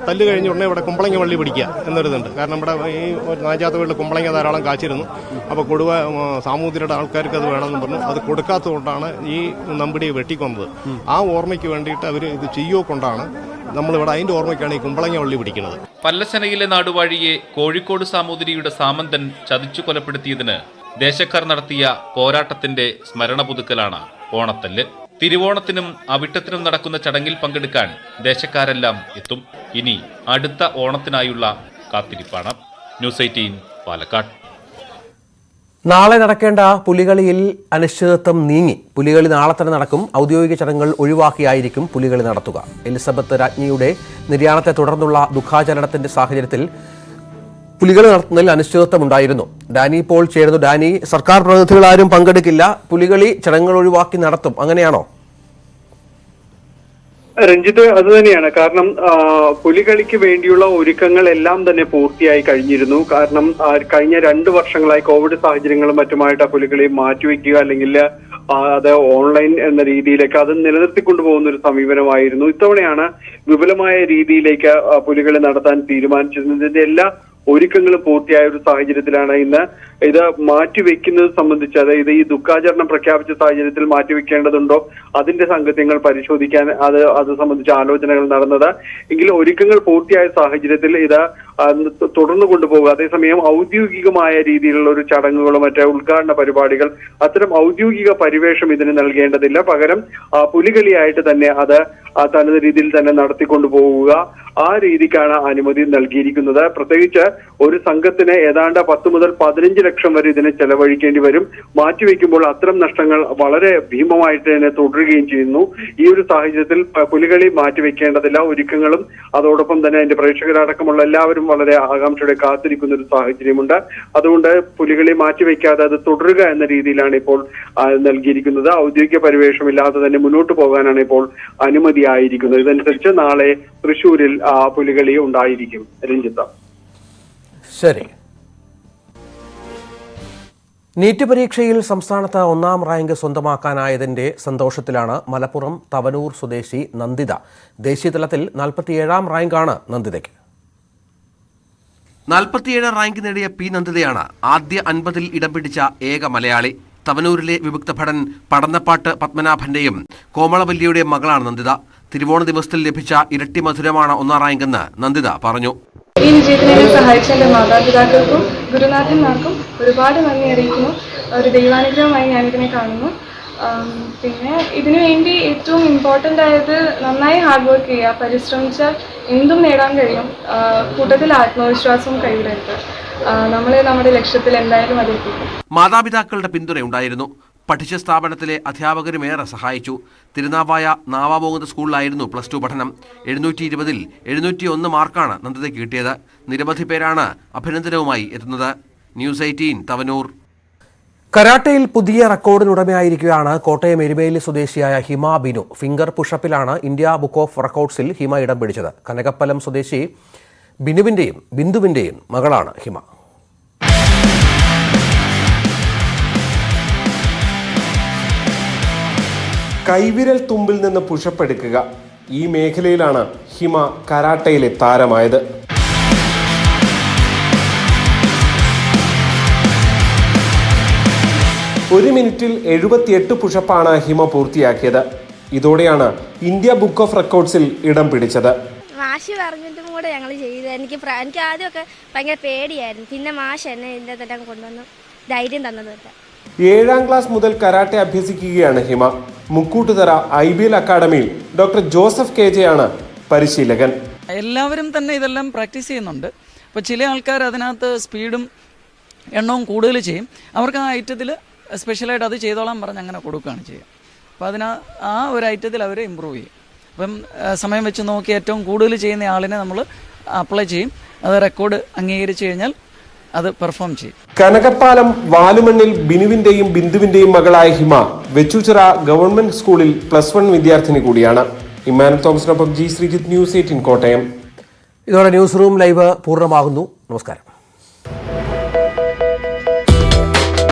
തല്ല് കഴിഞ്ഞ ഉടനെ ഇവിടെ കുമ്പളങ്ങ വള്ളി പിടിക്കുക എന്നൊരിതുണ്ട്. കാരണം ഇവിടെ ഈ നാജാത്ത വീട്ടിൽ കുമ്പളങ്ങ ധാരാളം കാച്ചിരുന്നു. അപ്പോൾ കൊടുവ സാമൂതിരിയുടെ ആൾക്കാർക്ക് അത് വേണമെന്ന് പറഞ്ഞു. അത് കൊടുക്കാത്തതുകൊണ്ടാണ് ഈ നമ്പിടിയെ വെട്ടിക്കൊന്നത്. ആ ഓർമ്മയ്ക്ക് വേണ്ടിയിട്ട് അവർ ഇത് ചെയ്യോ കൊണ്ടാണ് നമ്മളിവിടെ അതിൻ്റെ ഓർമ്മയ്ക്കാണ് ഈ കുമ്പളങ്ങ വള്ളി പിടിക്കുന്നത്. പല്ലശനയിലെ നാടുവാഴിയെ കോഴിക്കോട് സാമൂതിരിയുടെ സാമന്തൻ ചതിച്ചു കൊലപ്പെടുത്തിയതിന് ദേശക്കാർ നടത്തിയ പോരാട്ടത്തിന്റെ സ്മരണ പുതുക്കലാണ് ഓണത്തല്ല്. തിരുവോണത്തിനും അവിട്ടത്തിനും നടക്കുന്ന ചടങ്ങിൽ പങ്കെടുക്കാൻ ദേശക്കാരെല്ലാം എത്തും. ഇനി അടുത്ത ഓണത്തിനായുള്ള കാത്തിരിപ്പാണ്. ന്യൂസ് 18 പാലക്കാട്. നാളെ നടക്കേണ്ട പുലികളിയിൽ അനിശ്ചിതത്വം നീങ്ങി. പുലികളി നാളെ തന്നെ നടക്കും. ഔദ്യോഗിക ചടങ്ങുകൾ ഒഴിവാക്കിയായിരിക്കും പുലികളി നടത്തുക. എലിസബത്ത് രാജ്ഞിയുടെ നിര്യാണത്തെ തുടർന്നുള്ള ദുഃഖാചരണത്തിന്റെ സാഹചര്യത്തിൽ പുലികളി നടത്തുന്നതിൽ അനിശ്ചിതത്വമുണ്ടായിരുന്നു. ഡാനി പോൾ ചേർന്നു. ഡാനി, സർക്കാർ പ്രതിനിധികൾ ആരും പങ്കെടുക്കില്ല, പുലികളി ചടങ്ങുകൾ ഒഴിവാക്കി നടത്തും, അങ്ങനെയാണോ? രഞ്ജിത്ത്, അത് തന്നെയാണ്. കാരണം പുലികളിക്ക് വേണ്ടിയുള്ള ഒരുക്കങ്ങളെല്ലാം തന്നെ പൂർത്തിയായി കഴിഞ്ഞിരുന്നു. കാരണം കഴിഞ്ഞ 2 വർഷങ്ങളായി കോവിഡ് സാഹചര്യങ്ങളും മറ്റുമായിട്ട് പുലികളി മാറ്റിവെക്കുക അല്ലെങ്കിൽ അത് ഓൺലൈൻ എന്ന രീതിയിലേക്ക് അത് നിലനിർത്തിക്കൊണ്ടുപോകുന്ന ഒരു സമീപനമായിരുന്നു. ഇത്തവണയാണ് വിപുലമായ രീതിയിലേക്ക് പുലികളി നടത്താൻ തീരുമാനിച്ചിരുന്നതിന്റെ എല്ലാ ഒരുക്കങ്ങളും പൂർത്തിയായ ഒരു സാഹചര്യത്തിലാണ് ഇന്ന് ഇത് മാറ്റിവെക്കുന്നത് സംബന്ധിച്ച്, അതായത് ഈ ദുഃഖാചരണം പ്രഖ്യാപിച്ച സാഹചര്യത്തിൽ മാറ്റിവെക്കേണ്ടതുണ്ടോ അതിന്റെ സംഗത്യങ്ങൾ പരിശോധിക്കാൻ അത് സംബന്ധിച്ച ആലോചനകൾ നടന്നത്. എങ്കിലും ഒരുക്കങ്ങൾ പൂർത്തിയായ സാഹചര്യത്തിൽ ഇത് തുടർന്നു കൊണ്ടുപോകുക. അതേസമയം ഔദ്യോഗികമായ രീതിയിലുള്ള ഒരു ചടങ്ങുകളോ മറ്റേ ഉദ്ഘാടന പരിപാടികൾ അത്തരം ഔദ്യോഗിക പരിവേഷം ഇതിന് നൽകേണ്ടതില്ല. പകരം പുലികളിയായിട്ട് തന്നെ അത് തനത് രീതിയിൽ തന്നെ നടത്തിക്കൊണ്ടുപോവുക, ആ രീതിക്കാണ് അനുമതി നൽകിയിരിക്കുന്നത്. പ്രത്യേകിച്ച് ഒരു സംഘത്തിന് ഏതാണ്ട് 10 മുതൽ 15 ലക്ഷം വരെ ഇതിനെ ചെലവഴിക്കേണ്ടി വരും. മാറ്റിവെക്കുമ്പോൾ അത്തരം നഷ്ടങ്ങൾ വളരെ ഭീമമായിട്ട് തന്നെ തുടരുകയും ചെയ്യുന്നു. ഈ ഒരു സാഹചര്യത്തിൽ പുലികളി മാറ്റിവെക്കേണ്ടതില്ല. ഒരുക്കങ്ങളും അതോടൊപ്പം തന്നെ അതിന്റെ പ്രേക്ഷകരടക്കമുള്ള എല്ലാവരും വളരെ ആകാംക്ഷയോടെ കാത്തിരിക്കുന്ന ഒരു സാഹചര്യമുണ്ട്. അതുകൊണ്ട് പുലികളി മാറ്റിവെക്കാതെ അത് തുടരുക എന്ന രീതിയിലാണ് ഇപ്പോൾ നൽകിയിരിക്കുന്നത്. ഔദ്യോഗിക പരിവേഷമില്ലാതെ തന്നെ മുന്നോട്ട് പോകാനാണ് ഇപ്പോൾ അനുമതിയായിരിക്കുന്നത്. ഇതനുസരിച്ച് നാളെ തൃശ്ശൂരിൽ പുലികളി ഉണ്ടായിരിക്കും. രഞ്ജിത്ത. ശരി. നീറ്റ് പരീക്ഷയിൽ സംസ്ഥാനത്ത് 1ാം റാങ്ക് സ്വന്തമാക്കാനായതിന്റെ സന്തോഷത്തിലാണ് മലപ്പുറം തവനൂർ സ്വദേശി നന്ദിത. ദേശീയതലത്തിൽ 47ാം റാങ്കാണ് നന്ദിതയ്ക്ക്. 47 റാങ്ക് നേടിയ പി നന്ദിതയാണ് ആദ്യ 50ൽ ഇടം പിടിച്ച ഏക മലയാളി. തവനൂരിലെ വിമുക്ത ഭടൻ പടന്നപ്പാട്ട് പത്മനാഭന്റെയും കോമളവല്ലിയുടെയും മകളാണ് നന്ദിത. തിരുവോണ ദിവസത്തിൽ ലഭിച്ച ഇരട്ടി മധുരമാണ് 1ാം റാങ്കെന്ന് നന്ദിത പറഞ്ഞു. ഈ വിജയത്തിന് എന്നെ സഹായിച്ച എൻ്റെ മാതാപിതാക്കൾക്കും ഗുരുനാഥന്മാർക്കും ഒരുപാട് നന്ദി അറിയിക്കുന്നു. ഒരു ദൈവാനുഗ്രഹമായി ഞാനിതിനെ കാണുന്നു. പിന്നെ ഇതിനു വേണ്ടി ഏറ്റവും ഇമ്പോർട്ടൻ്റ് ആയത് നന്നായി ഹാർഡ് വർക്ക് ചെയ്യുക. പരിശ്രമിച്ചാൽ എന്തും നേടാൻ കഴിയും. കൂട്ടത്തിൽ ആത്മവിശ്വാസവും കൈവിടരുത്. നമ്മൾ നമ്മുടെ ലക്ഷ്യത്തിൽ എന്തായാലും അതെത്തിക്കും. മാതാപിതാക്കളുടെ പിന്തുണയുണ്ടായിരുന്നു. പഠിച്ച സ്ഥാപനത്തിലെ അധ്യാപകരും ഏറെ സഹായിച്ചു. തിരുനാവായ നാവാമോകുന്ന സ്കൂളിലായിരുന്നു +2 പഠനം. 720ൽ 701 മാർക്കാണ് നന്ദിതയ്ക്ക് കിട്ടിയത്. നിരവധി പേരാണ് അഭിനന്ദനവുമായി എത്തുന്നത്. ന്യൂസ് 18 തവനൂർ. കരാട്ടയിൽ പുതിയ റെക്കോർഡിനുടമയായിരിക്കുകയാണ് കോട്ടയം എരുമേലി സ്വദേശിയായ ഹിമ ബിനു. ഫിംഗർ പുഷപ്പിലാണ് ഇന്ത്യ ബുക്ക് ഓഫ് റെക്കോർഡ്സിൽ ഹിമ ഇടം പിടിച്ചത്. കനകപ്പലം സ്വദേശി ബിന്ദുവിന്റെയും മകളാണ് ഹിമ. കൈവിരൽ തുമ്പിൽ നിന്ന് പുഷപ്പ് എടുക്കുക, ഈ മേഖലയിലാണ് ഹിമ കരാട്ടയിലെ താരമായത്. ഒരു മിനിറ്റിൽ 78 പുഷപ്പാണ് ഹിമ പൂർത്തിയാക്കിയത്. ഇതോടെയാണ് ഇന്ത്യ ബുക്ക് ഓഫ് റെക്കോർഡ്സിൽ ഇടം പിടിച്ചത്. മാഷ് പറഞ്ഞിട്ടും കൂടെ ഞങ്ങൾ ചെയ്തത്. എനിക്ക് ആദ്യമൊക്കെ ഭയങ്കര പേടിയായിരുന്നു. പിന്നെ മാഷ് എന്നെ ഇതിൻ്റെ തന്നെ കൊണ്ടുവന്ന് ധൈര്യം തന്നതൊക്കെ. 7ാം ക്ലാസ് മുതൽ കരാട്ടെ അഭ്യസിക്കുകയാണ് ഹിമ. മുക്കൂട്ടുതറ IBL അക്കാഡമിയിൽ ഡോക്ടർ ജോസഫ് KJ ആണ് പരിശീലകൻ. എല്ലാവരും തന്നെ ഇതെല്ലാം പ്രാക്ടീസ് ചെയ്യുന്നുണ്ട്. അപ്പോൾ ചില ആൾക്കാർ അതിനകത്ത് സ്പീഡും എണ്ണവും കൂടുതൽ ചെയ്യും. അവർക്ക് ആ ഐറ്റത്തിൽ സ്പെഷ്യലായിട്ട് അത് ചെയ്തോളാൻ പറഞ്ഞ് അങ്ങനെ കൊടുക്കുകയാണ് ചെയ്യുക. അപ്പോൾ ആ ഒരു ഐറ്റത്തിൽ അവർ ഇമ്പ്രൂവ് ചെയ്യും. അപ്പം സമയം വെച്ച് നോക്കി ഏറ്റവും കൂടുതൽ ചെയ്യുന്ന ആളിനെ നമ്മൾ അപ്ലൈ ചെയ്യും. അത് റെക്കോർഡ് അംഗീകരിച്ചു കഴിഞ്ഞാൽ അത് പെർഫോം ചെയ്യും. കനകപ്പാലം വാലുമണ്ണിൽ ബിനുവിന്റെയും ബിന്ദുവിന്റെയും മകളായ ഹിമ വെച്ചൂച്ചിറ ഗവൺമെന്റ് സ്കൂളിൽ +1 വിദ്യാർത്ഥിനി കൂടിയാണ്. ഇമ്മാനുവൽ തോമസിനൊപ്പം G. ശ്രീജിത്ത്, ന്യൂസ് 18 കോട്ടയം. ഇതോടെ ന്യൂസ് റൂം ലൈവ് പൂർണ്ണമാകുന്നു. നമസ്കാരം.